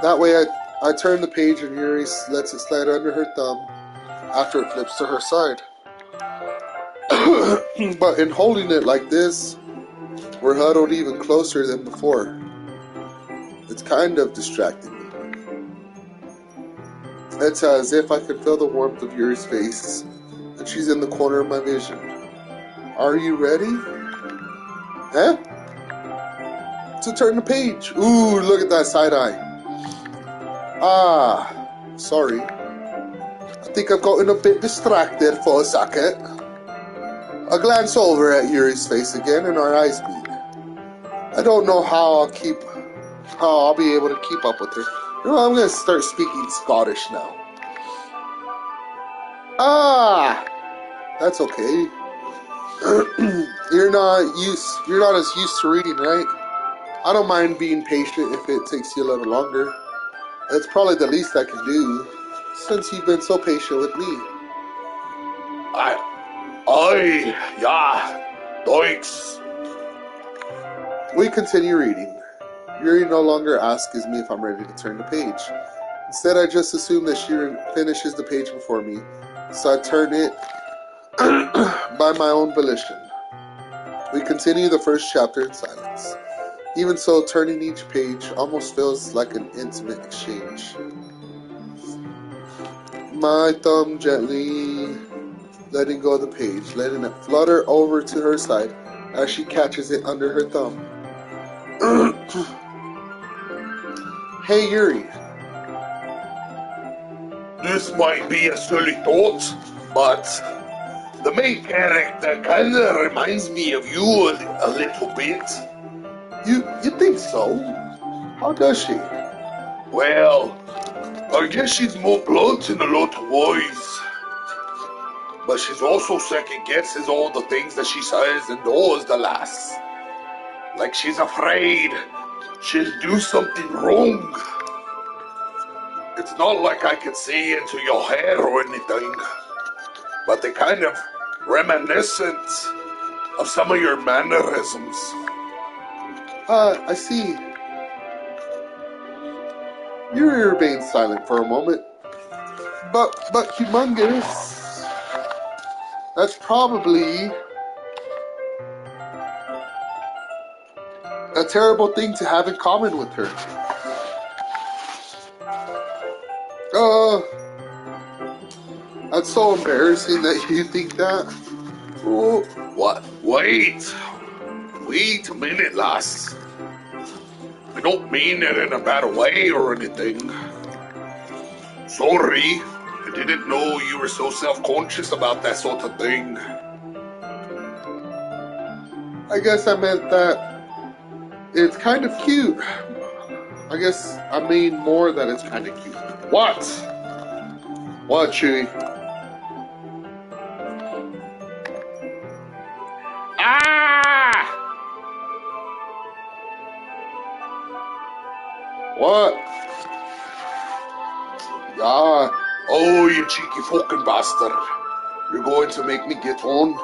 A: That way I turn the page and Yuri lets it slide under her thumb after it flips to her side. But in holding it like this, we're huddled even closer than before. It's kind of distracting me. It's as if I could feel the warmth of Yuri's face, and she's in the corner of my vision. Are you ready? Huh? To turn the page. Ooh, look at that side eye. Ah, sorry. I think I've gotten a bit distracted for a second. I glance over at Yuri's face again, and our eyes meet. I don't know how I'll be able to keep up with her. You know, I'm gonna start speaking Scottish now. Ah, that's okay. You're not as used to reading, right? I don't mind being patient if it takes you a little longer. It's probably the least I can do, since you've been so patient with me.
B: Yeah, thanks.
A: We continue reading. Yuri no longer asks me if I'm ready to turn the page. Instead, I just assume that she finishes the page before me, so I turn it by my own volition. We continue the first chapter in silence. Even so, turning each page almost feels like an intimate exchange. My thumb gently letting go of the page, letting it flutter over to her side as she catches it under her thumb. Hey Yuri.
B: This might be a silly thought, but the main character kinda reminds me of you a little bit.
A: You think so? How does she?
B: Well, I guess she's more blunt in a lot of ways. But she's also second guesses all the things that she says and does, the lass. Like she's afraid she'll do something wrong. It's not like I can see into your hair or anything, but they kind of reminiscent of some of your mannerisms.
A: I see. Yuri remains silent for a moment. But humongous. That's probably a terrible thing to have in common with her. That's so embarrassing that you think that.
B: Oh, what? Wait a minute, lass. I don't mean it in a bad way or anything. Sorry, I didn't know you were so self-conscious about that sort of thing.
A: I guess I meant that it's kind of cute. I guess I mean more that it's kind of cute. What? What, Chewy? Ah! What? Ah,
B: Oh, you cheeky fucking bastard. You're going to make me get on?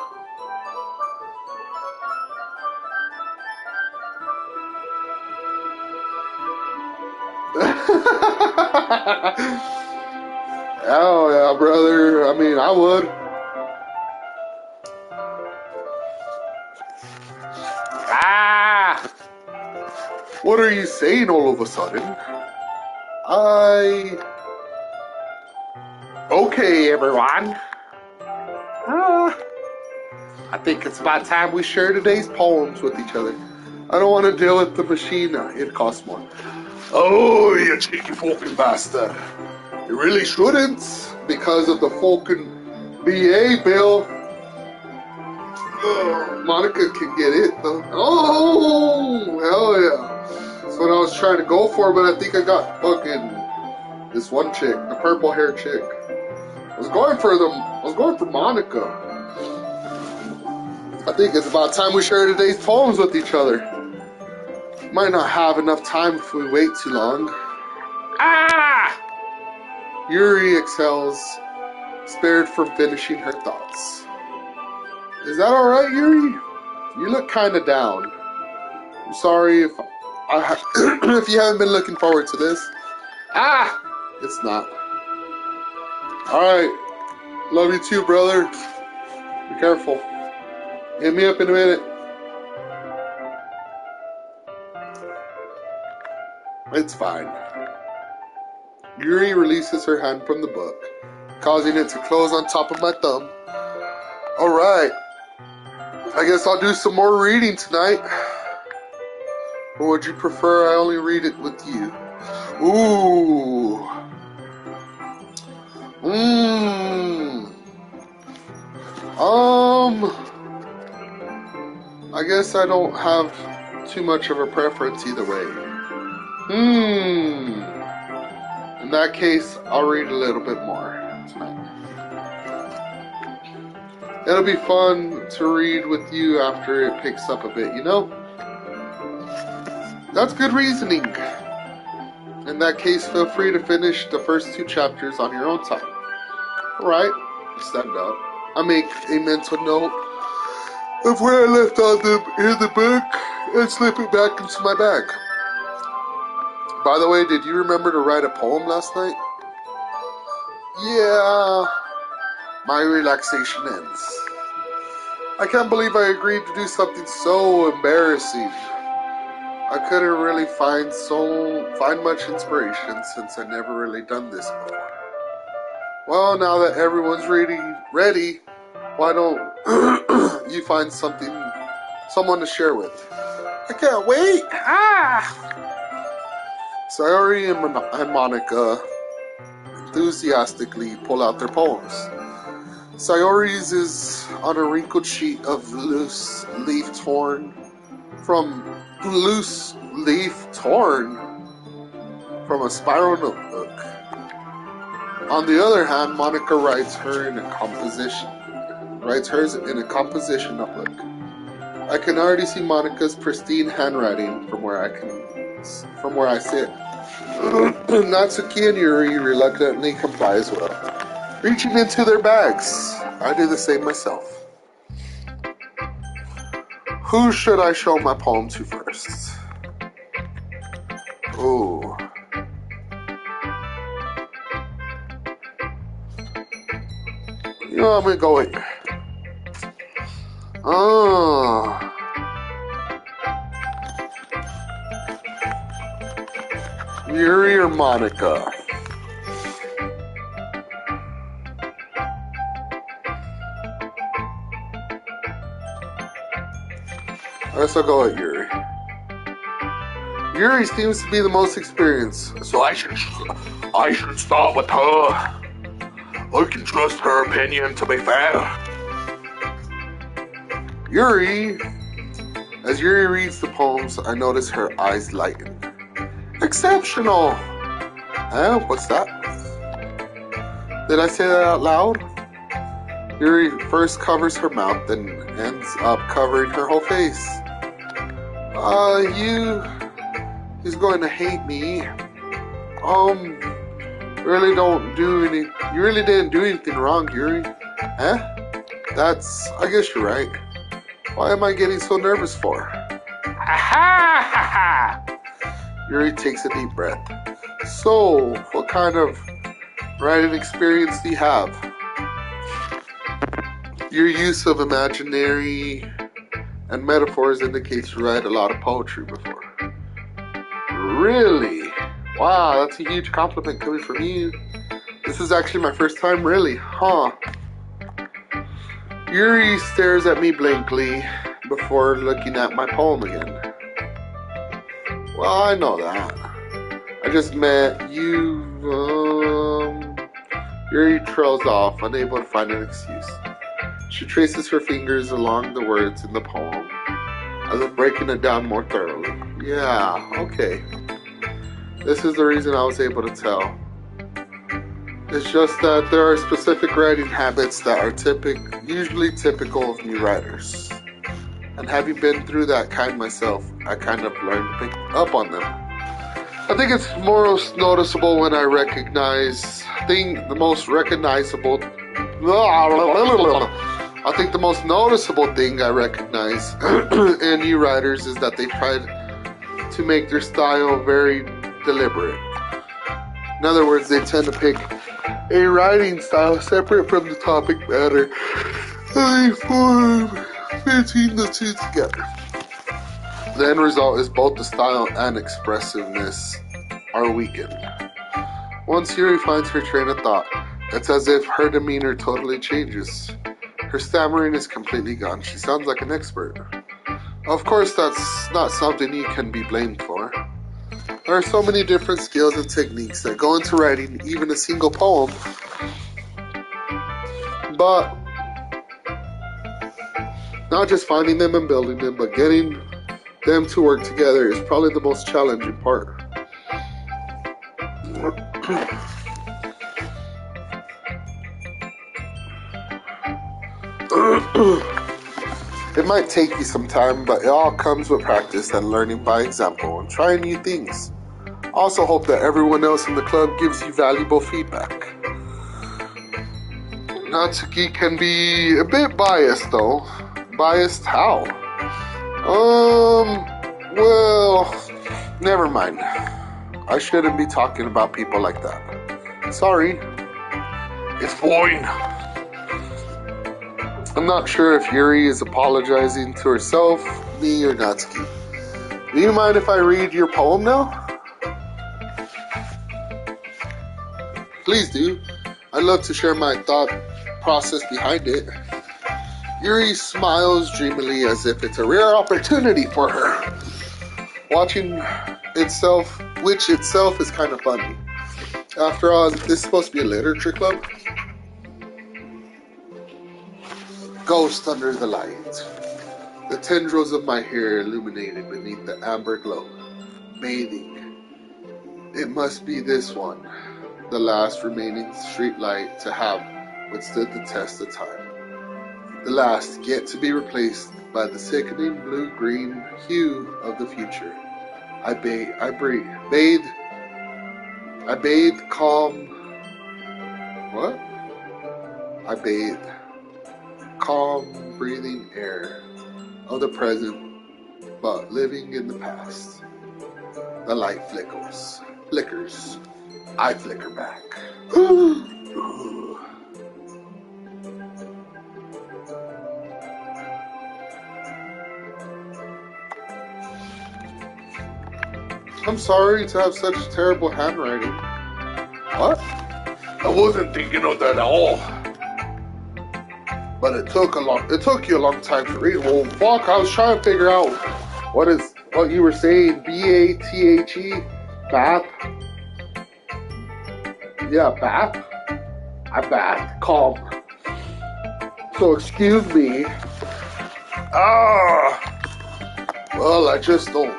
A: Oh yeah, brother. I mean, I would. Ah! What are you saying all of a sudden? Okay, everyone. I think it's about time we share today's poems with each other. I don't want to deal with the machine. It costs more.
B: Oh, you cheeky fucking bastard.
A: You really shouldn't, because of the fucking BA bill. Monica can get it though. Oh, hell yeah. That's what I was trying to go for, but I think I got fucking this one chick, the purple hair chick. I was going for Monica. I think it's about time we share today's poems with each other. Might not have enough time if we wait too long. Ah! Yuri exhales, spared from finishing her thoughts. Is that alright, Yuri? You look kinda down. I'm sorry if if you haven't been looking forward to this. Ah! It's not. Alright. Love you too, brother. Be careful. Hit me up in a minute. It's fine. Yuri releases her hand from the book, causing it to close on top of my thumb. Alright. I guess I'll do some more reading tonight. Or would you prefer I only read it with you? Ooh. I guess I don't have too much of a preference either way. In that case, I'll read a little bit more tonight. It'll be fun to read with you after it picks up a bit, you know? That's good reasoning. In that case, feel free to finish the first 2 chapters on your own time. Alright, stand up. I make a mental note of where I left off in the book and slip it back into my bag. By the way, did you remember to write a poem last night? Yeah, my relaxation ends. I can't believe I agreed to do something so embarrassing. I couldn't really find much inspiration since I never really done this before. Well, now that everyone's ready, why don't you find someone to share with? I can't wait! Sayori and Monica enthusiastically pull out their poems. Sayori's is on a wrinkled sheet of loose leaf torn from a spiral notebook. On the other hand, Monica writes hers in a composition notebook. I can already see Monica's pristine handwriting from where I sit. Natsuki and Yuri reluctantly comply as well, reaching into their bags. I do the same myself. Who should I show my poem to first? Ooh. You know, I'm gonna go with you. Yuri or Monica? I guess I'll go with Yuri. Yuri seems to be the most experienced.
B: So I should start with her. I can trust her opinion, to be fair.
A: Yuri. As Yuri reads the poems, I notice her eyes lighten. Exceptional! What's that? Did I say that out loud? Yuri first covers her mouth, then ends up covering her whole face. He's going to hate me. Really don't do any. You really didn't do anything wrong, Yuri. Huh? I guess you're right. Why am I getting so nervous for? Ha! Yuri takes a deep breath. So, what kind of writing experience do you have? Your use of imaginary and metaphors indicates you write a lot of poetry before. Really? Wow, that's a huge compliment coming from you. This is actually my first time, really, huh? Yuri stares at me blankly before looking at my poem again. Well, I know that. I just met you. Yuri trails off, unable to find an excuse. She traces her fingers along the words in the poem, as if breaking it down more thoroughly. Yeah, okay. This is the reason I was able to tell. It's just that there are specific writing habits that are usually typical of new writers. And having been through that kind myself, I kind of learned to pick up on them. I think it's most noticeable when I the most noticeable thing I recognize in new writers is that they try to make their style very deliberate. In other words, they tend to pick a writing style separate from the topic matter, and they form fitting the two together. The end result is both the style and expressiveness are weakened. Once Yuri finds her train of thought, it's as if her demeanor totally changes. Her stammering is completely gone. She sounds like an expert. Of course, that's not something you can be blamed for. There are so many different skills and techniques that go into writing even a single poem. But not just finding them and building them, but getting them to work together is probably the most challenging part. It might take you some time, but it all comes with practice and learning by example and trying new things. Also hope that everyone else in the club gives you valuable feedback. Natsuki can be a bit biased though. Biased how? Well, never mind. I shouldn't be talking about people like that. Sorry.
B: It's fine.
A: I'm not sure if Yuri is apologizing to herself, me, or Natsuki. Do you mind if I read your poem now? Please do. I'd love to share my thought process behind it. Yuri smiles dreamily as if it's a rare opportunity for her. Watching itself, which itself is kind of funny. After all, is this supposed to be a literature club? Ghost under the light. The tendrils of my hair illuminated beneath the amber glow. Bathing. It must be this one. The last remaining street light to have withstood the test of time. The last yet to be replaced by the sickening blue-green hue of the future. I bathe calm. What? I bathe calm, breathing air of the present, but living in the past. The light flickers. I flicker back. I'm sorry to have such terrible handwriting.
B: What? I wasn't thinking of that at all.
A: But it took you a long time to read. Well, fuck, I was trying to figure out what you were saying. B-A-T-H-E? Bath? Yeah, bath? I bath. Calm. So excuse me. Well, I just don't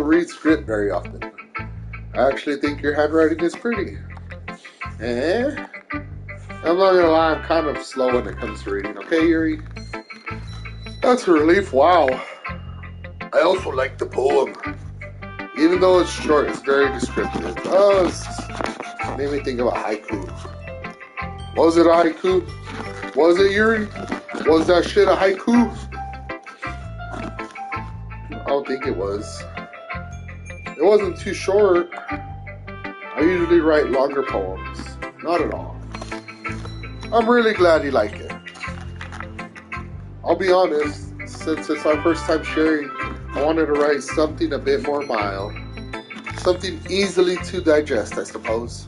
A: read script very often. I actually think your handwriting is pretty. I'm not gonna lie, I'm kind of slow when it comes to reading, okay, Yuri? That's a relief, wow.
B: I also like the poem.
A: Even though it's short, it's very descriptive. Oh, it made me think of a haiku. Was it a haiku? Was it, Yuri? Was that shit a haiku? I don't think it was. It wasn't too short. I usually write longer poems. Not at all. I'm really glad you like it. I'll be honest, since it's our first time sharing, I wanted to write something a bit more mild. Something easily to digest, I suppose.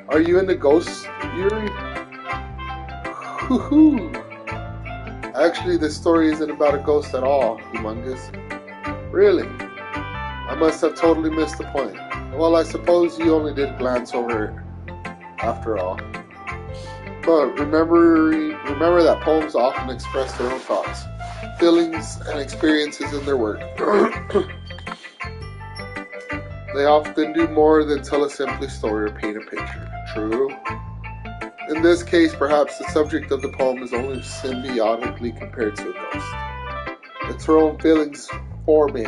A: Are you into ghosts, Yuri? Hoo-hoo! Actually, this story isn't about a ghost at all, Humongous. Really? I must have totally missed the point. Well, I suppose you only did glance over it, after all. But remember that poems often express their own thoughts, feelings, and experiences in their work. They often do more than tell a simple story or paint a picture. True. In this case, perhaps the subject of the poem is only symbiotically compared to a ghost. It's her own feelings for me,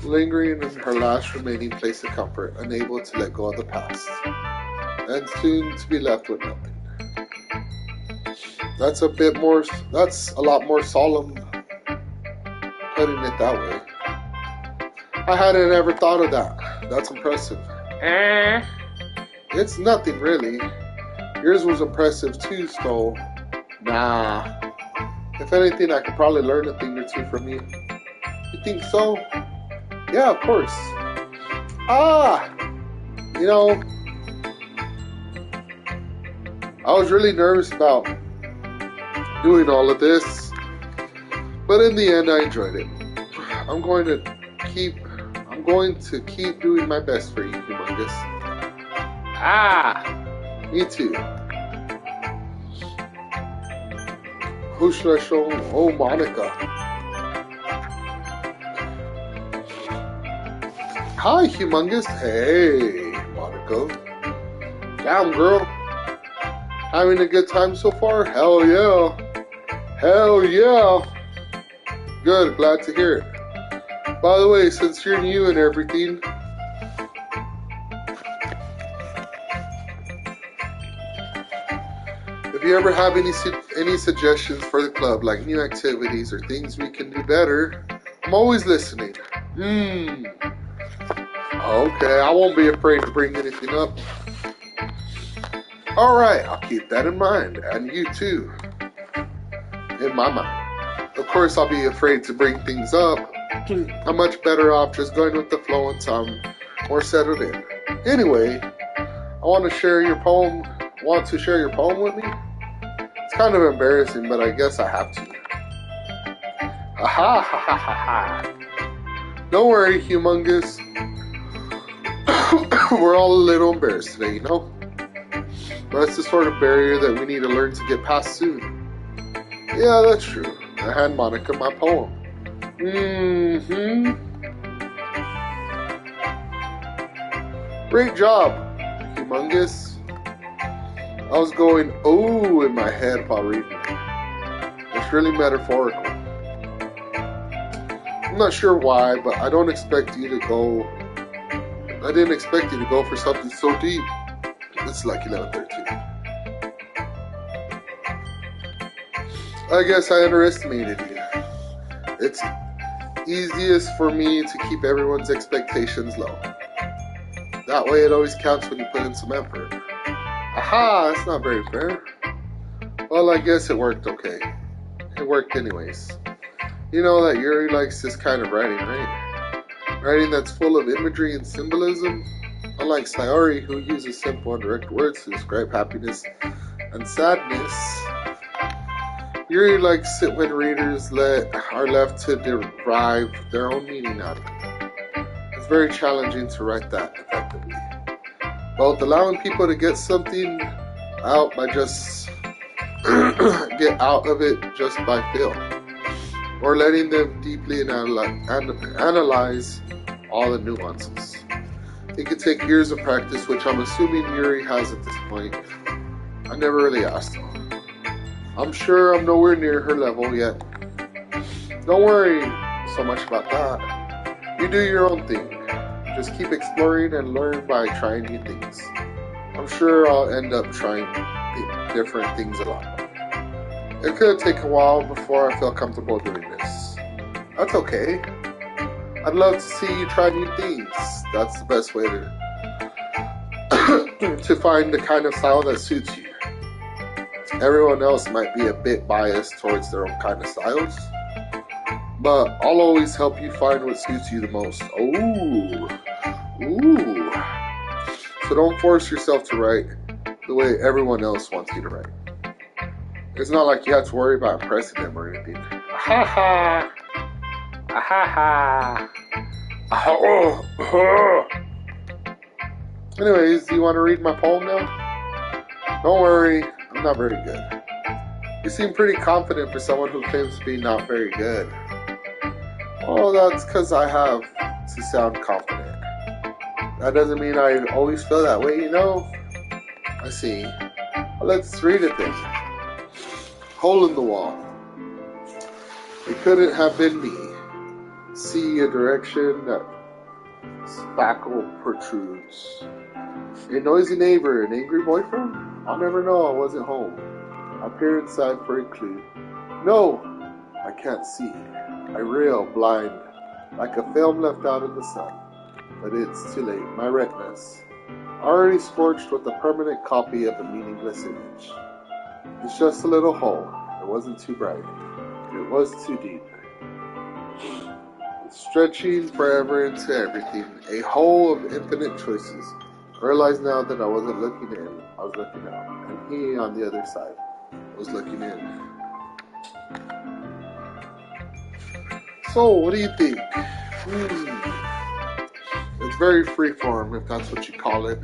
A: lingering in her last remaining place of comfort, unable to let go of the past, and soon to be left with nothing. That's a lot more solemn, putting it that way. I hadn't ever thought of that. That's impressive. It's nothing really. Yours was impressive too, so nah. If anything, I could probably learn a thing or two from you. You think so? Yeah, of course. You know, I was really nervous about doing all of this, but in the end, I enjoyed it. I'm going to keep doing my best for you, Humongous. Me too. Who should I show? Oh, Monica. Hi, Humongous. Hey, Monica. Damn, girl. Having a good time so far? Hell yeah. Hell yeah. Good, glad to hear it. By the way, since you're new and everything, if you ever have any suggestions for the club, like new activities or things we can do better, I'm always listening. Okay, I won't be afraid to bring anything up. Alright, I'll keep that in mind, and you too, in my mind. Of course, I'll be afraid to bring things up. I'm much better off just going with the flow until I'm more settled in. Anyway, I want to share your poem. Want to share your poem with me? It's kind of embarrassing, but I guess I have to. Ha ha ha ha ha. Don't worry, Humongous. We're all a little embarrassed today, you know? That's the sort of barrier that we need to learn to get past soon. Yeah, that's true. I hand Monica my poem. Great job, Humongous. I was going, oh, in my head while reading it. It's really metaphorical. I'm not sure why, but I didn't expect you to go for something so deep. It's like 11:13. I guess I underestimated you. It's easiest for me to keep everyone's expectations low. That way it always counts when you put in some effort. Aha, that's not very fair. Well, I guess it worked okay. It worked anyways. You know that Yuri likes this kind of writing, right? Writing that's full of imagery and symbolism. Unlike Sayori, who uses simple and direct words to describe happiness and sadness, Yuri likes it when readers are left to derive their own meaning out of it. It's very challenging to write that effectively. Both allowing people to get something out by just get out of it just by feel, or letting them deeply analyze all the nuances. It could take years of practice, which I'm assuming Yuri has at this point. I never really asked him. I'm sure I'm nowhere near her level yet. Don't worry so much about that. You do your own thing. Just keep exploring and learn by trying new things. I'm sure I'll end up trying different things a lot. It could take a while before I feel comfortable doing this. That's okay. I'd love to see you try new things. That's the best way to find the kind of style that suits you. Everyone else might be a bit biased towards their own kind of styles, but I'll always help you find what suits you the most. Ooh. So don't force yourself to write the way everyone else wants you to write. It's not like you have to worry about impressing them or anything. Anyways, do you want to read my poem now? Don't worry, I'm not very good. You seem pretty confident for someone who claims to be not very good. Well, that's because I have to sound confident. That doesn't mean I always feel that way, you know? I see. Well, let's read it then. Hole in the wall. It couldn't have been me. See a direction that spackle protrudes. A noisy neighbor, an angry boyfriend? I'll never know, I wasn't home. I peer inside for a clue. No, I can't see. I reel, blind, like a film left out in the sun. But it's too late, my retinas already scorched with a permanent copy of a meaningless image. It's just a little hole. It wasn't too bright. It was too deep. Stretching forever into everything. A hole of infinite choices. I realized now that I wasn't looking in, I was looking out. And he, on the other side, was looking in. So, what do you think? It's very freeform, if that's what you call it.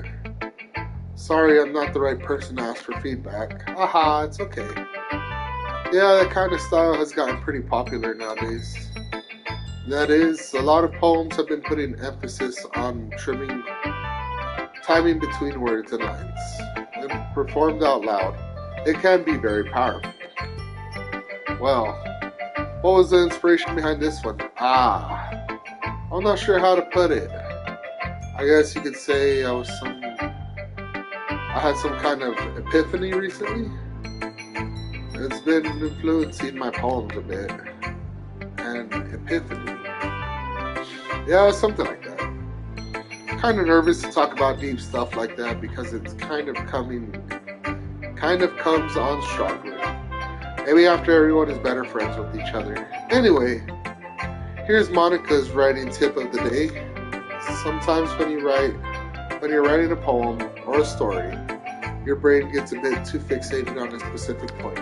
A: Sorry, I'm not the right person to ask for feedback. Haha, it's okay. Yeah, that kind of style has gotten pretty popular nowadays. That is, a lot of poems have been putting emphasis on timing between words and lines. When performed out loud, it can be very powerful. Well, what was the inspiration behind this one? I'm not sure how to put it. I guess you could say I had some kind of epiphany recently. It's been influencing my poems a bit. And epiphany. Yeah, something like that. Kind of nervous to talk about deep stuff like that because it's kind of comes on strongly. Maybe after everyone is better friends with each other. Anyway, here's Monica's writing tip of the day. Sometimes when you're writing a poem or a story, your brain gets a bit too fixated on a specific point.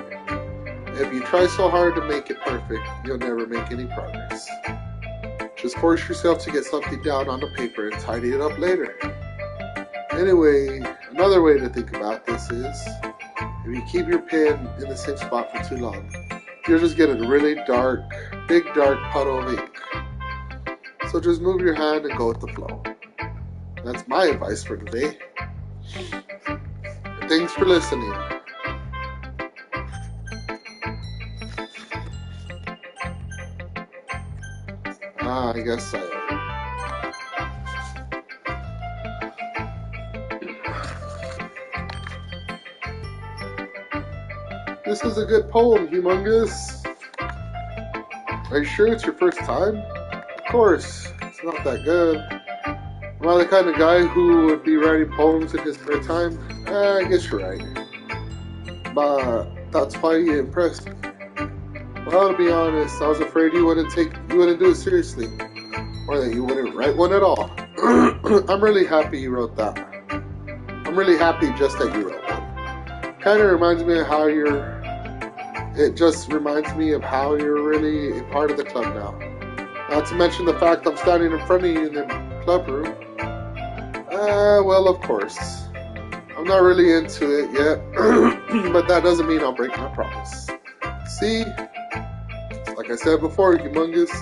A: If you try so hard to make it perfect, you'll never make any progress. Just force yourself to get something down on the paper and tidy it up later. Anyway, another way to think about this is, if you keep your pen in the same spot for too long, you'll just get a really big dark puddle of ink. So just move your hand and go with the flow. That's my advice for today. Thanks for listening. I guess This is a good poem, Humongous. Are you sure it's your first time? Of course, it's not that good. Am I the kind of guy who would be writing poems in his spare time? I guess you're right. But that's why you impressed me. Well, to be honest, I was afraid you wouldn't do it seriously. Or that you wouldn't write one at all. I'm really happy you wrote that. I'm really happy just that you wrote one. Kind of reminds me of how it just reminds me of how you're really a part of the club now. Not to mention the fact I'm standing in front of you in the club room. Well, of course. I'm not really into it yet, but that doesn't mean I'll break my promise. See? Like I said before, Humongous,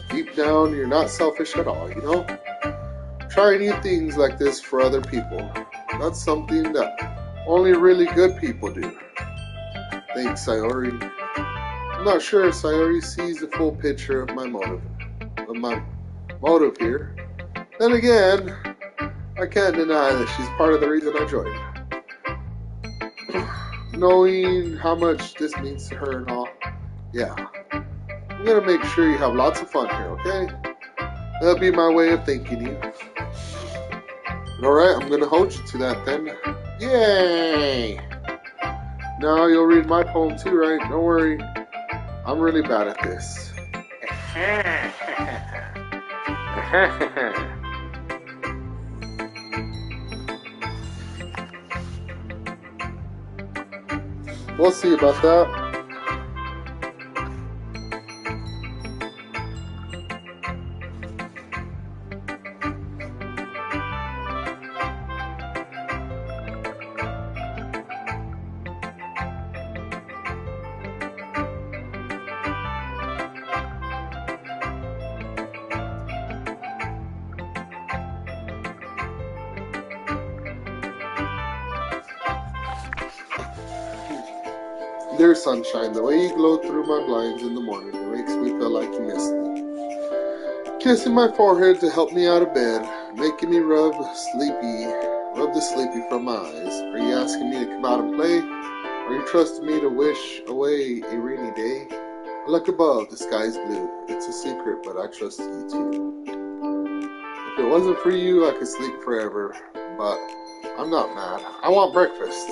A: deep down, you're not selfish at all, you know? Try new things like this for other people. That's something that only really good people do. Thanks, Sayori. I'm not sure if Sayori sees the full picture of my motive here. Then again, I can't deny that she's part of the reason I joined. Knowing how much this means to her and all, yeah. I'm gonna make sure you have lots of fun here, okay? That'll be my way of thanking you. Alright, I'm gonna hold you to that then. Yay! Now you'll read my poem too, right? Don't worry. I'm really bad at this. We'll see about that. Dear sunshine, the way you glow through my blinds in the morning, it makes me feel like you missed me. Kissing my forehead to help me out of bed, making me rub the sleepy from my eyes. Are you asking me to come out and play? Are you trusting me to wish away a rainy day? I look above, the sky's blue. It's a secret, but I trust you too. If it wasn't for you, I could sleep forever, but I'm not mad. I want breakfast.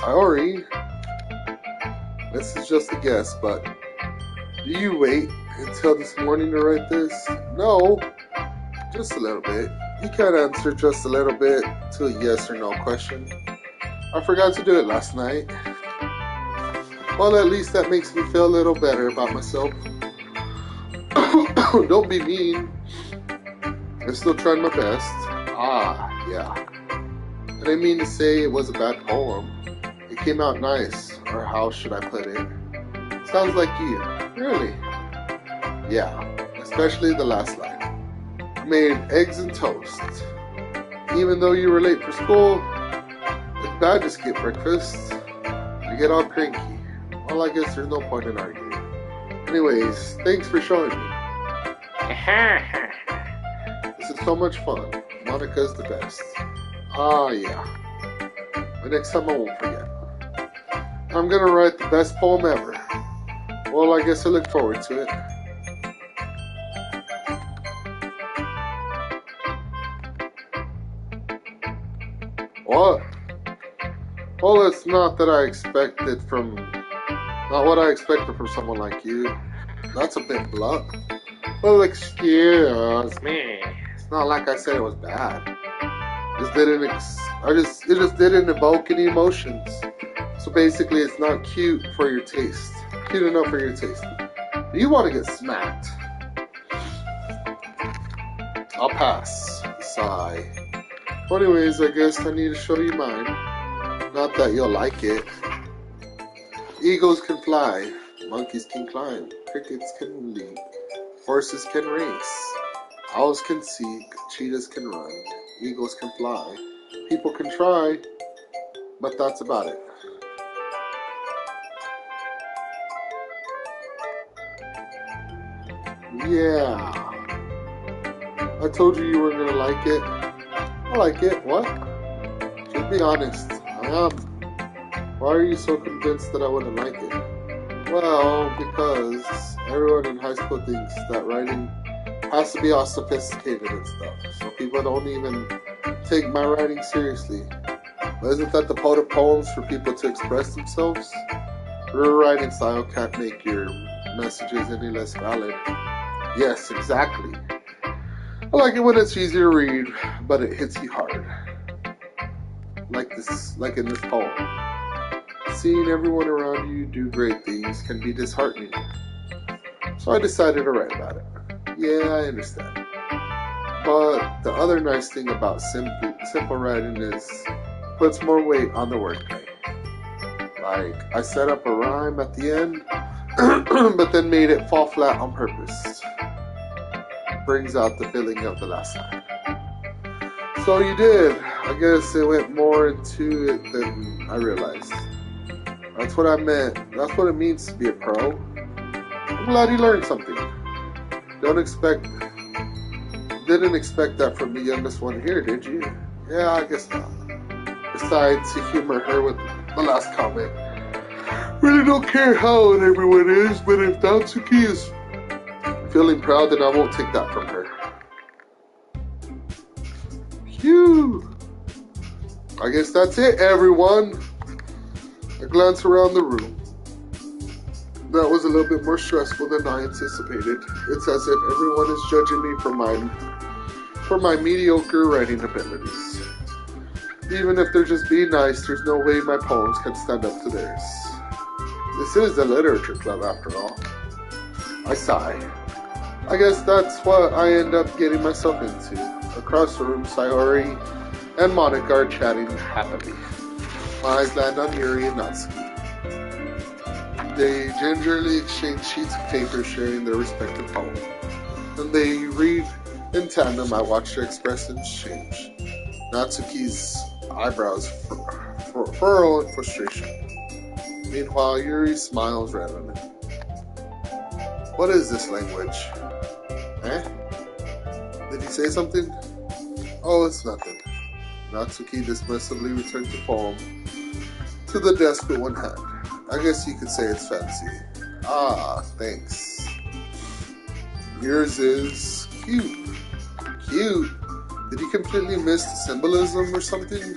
A: Sayori, this is just a guess, but do you wait until this morning to write this? No, just a little bit. You can't answer just a little bit to a yes or no question. I forgot to do it last night. Well, at least that makes me feel a little better about myself. Don't be mean. I still tried my best. Ah, yeah. I didn't mean to say it was a bad poem. It came out nice, or how should I put it? Sounds like you. Really? Yeah, especially the last line. I made eggs and toast. Even though you were late for school, it's bad to skip breakfast. You get all cranky. Well, I guess there's no point in arguing. Anyways, thanks for showing me. This is so much fun. Monica's the best. Ah, yeah. But next time I won't forget. I'm gonna write the best poem ever. Well, I guess I look forward to it. What? Well, it's not what I expected from someone like you. That's a bit blunt. Well, excuse me. It's not like I said it was bad. It just didn't evoke any emotions. So basically, it's not cute for your taste. Cute enough for your taste. You want to get smacked. I'll pass. Sigh. Well, anyways, I guess I need to show you mine. Not that you'll like it. Eagles can fly. Monkeys can climb. Crickets can leap. Horses can race. Owls can seek. Cheetahs can run. Eagles can fly. People can try. But that's about it. Yeah. I told you weren't gonna like it. I like it. What? Just be honest. I am. Why are you so convinced that I wouldn't like it? Well, because everyone in high school thinks that writing has to be all sophisticated and stuff. So people don't even take my writing seriously. But isn't that the point of poems, for people to express themselves? Your writing style can't make your messages any less valid. Yes, exactly. I like it when it's easy to read, but it hits you hard. Like in this poem. Seeing everyone around you do great things can be disheartening. So I decided to write about it. Yeah, I understand. But the other nice thing about simple writing is it puts more weight on the wordplay. Like, I set up a rhyme at the end, but then made it fall flat on purpose. Brings out the feeling of the last line. So you did. I guess it went more into it than I realized. That's what I meant. That's what it means to be a pro. I'm glad you learned something. Didn't expect that from the youngest one here, did you? Yeah, I guess not. Besides, to humor her with the last comment. Really don't care how old everyone is, but if Natsuki is feeling proud, then I won't take that from her. Phew. I guess that's it, everyone. I glance around the room. That was a little bit more stressful than I anticipated. It's as if everyone is judging me for my mediocre writing abilities. Even if they're just being nice, there's no way my poems can stand up to theirs. This is the literature club after all. I sigh. I guess that's what I end up getting myself into. Across the room, Sayori and Monica are chatting happily. My eyes land on Yuri and Natsuki. They gingerly exchange sheets of paper sharing their respective poems. And they read in tandem. I watch their expressions change. Natsuki's eyebrows furrow in frustration. Meanwhile, Yuri smiles readily. What is this language? Eh? Did he say something? Oh, it's nothing. Natsuki dismissively returns the poem to the desk with one hand. I guess you could say it's fancy. Ah, thanks. Yours is cute. Cute? Did you completely miss the symbolism or something?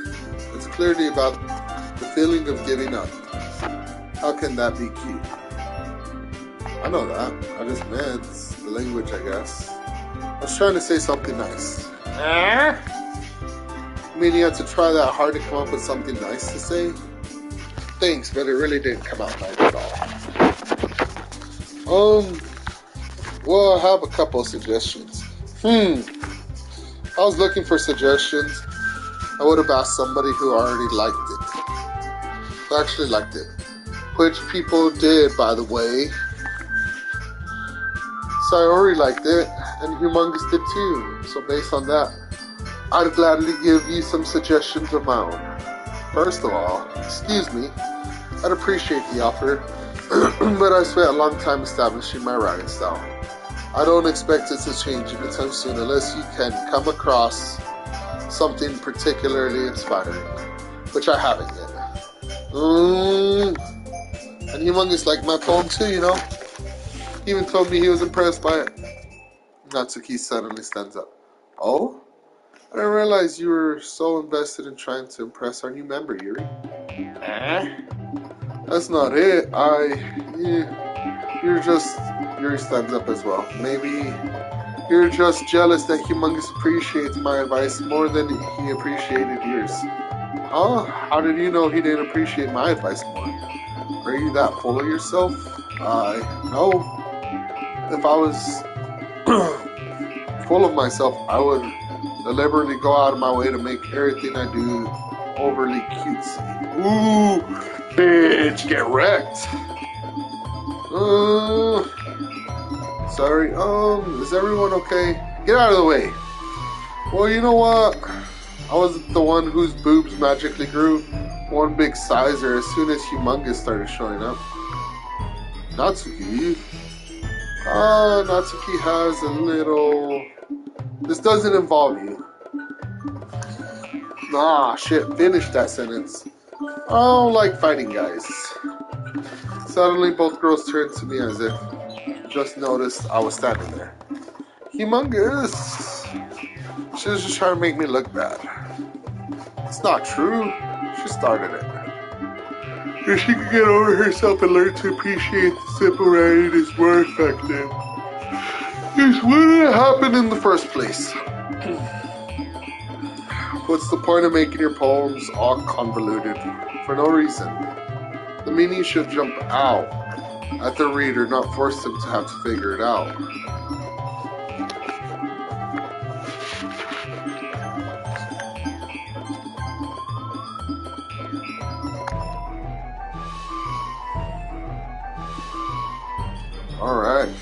A: It's clearly about the feeling of giving up. How can that be cute? I know that. I just meant the language, I guess. I was trying to say something nice. I mean, you had to try that hard to come up with something nice to say? Thanks, but it really didn't come out nice at all. Well, I have a couple of suggestions. I was looking for suggestions. I would have asked somebody who already liked it. Who actually liked it. Which people did, by the way. Sayori liked it, and Humongous did too. So based on that, I'd gladly give you some suggestions of my own. First of all, excuse me, I'd appreciate the offer, but I spent a long time establishing my writing style. I don't expect it to change anytime soon unless you can come across something particularly inspiring, which I haven't yet. And Humongous liked my poem too, you know? He even told me he was impressed by it. Natsuki suddenly stands up. Oh? I didn't realize you were so invested in trying to impress our new member, Yuri. That's not it. Yuri stands up as well. Maybe you're just jealous that Humongous appreciates my advice more than he appreciated yours. Huh? How did you know he didn't appreciate my advice more? Are you that full of yourself? No. If I was full of myself, I would deliberately go out of my way to make everything I do overly cutesy. Ooh, bitch, get wrecked. Sorry, is everyone okay? Get out of the way. Well, you know what? I wasn't the one whose boobs magically grew one big sizer as soon as Humongous started showing up. Natsuki? Natsuki has a little... This doesn't involve you. Ah, shit, finish that sentence. I don't like fighting guys. Suddenly, both girls turned to me as if just noticed I was standing there. Humongous! She was just trying to make me look bad. It's not true. She started it. If she could get over herself and learn to appreciate the simple writing is more effective. This wouldn't have happened in the first place. What's the point of making your poems all convoluted for no reason? The meaning should jump out at the reader, not force them to have to figure it out. Alright.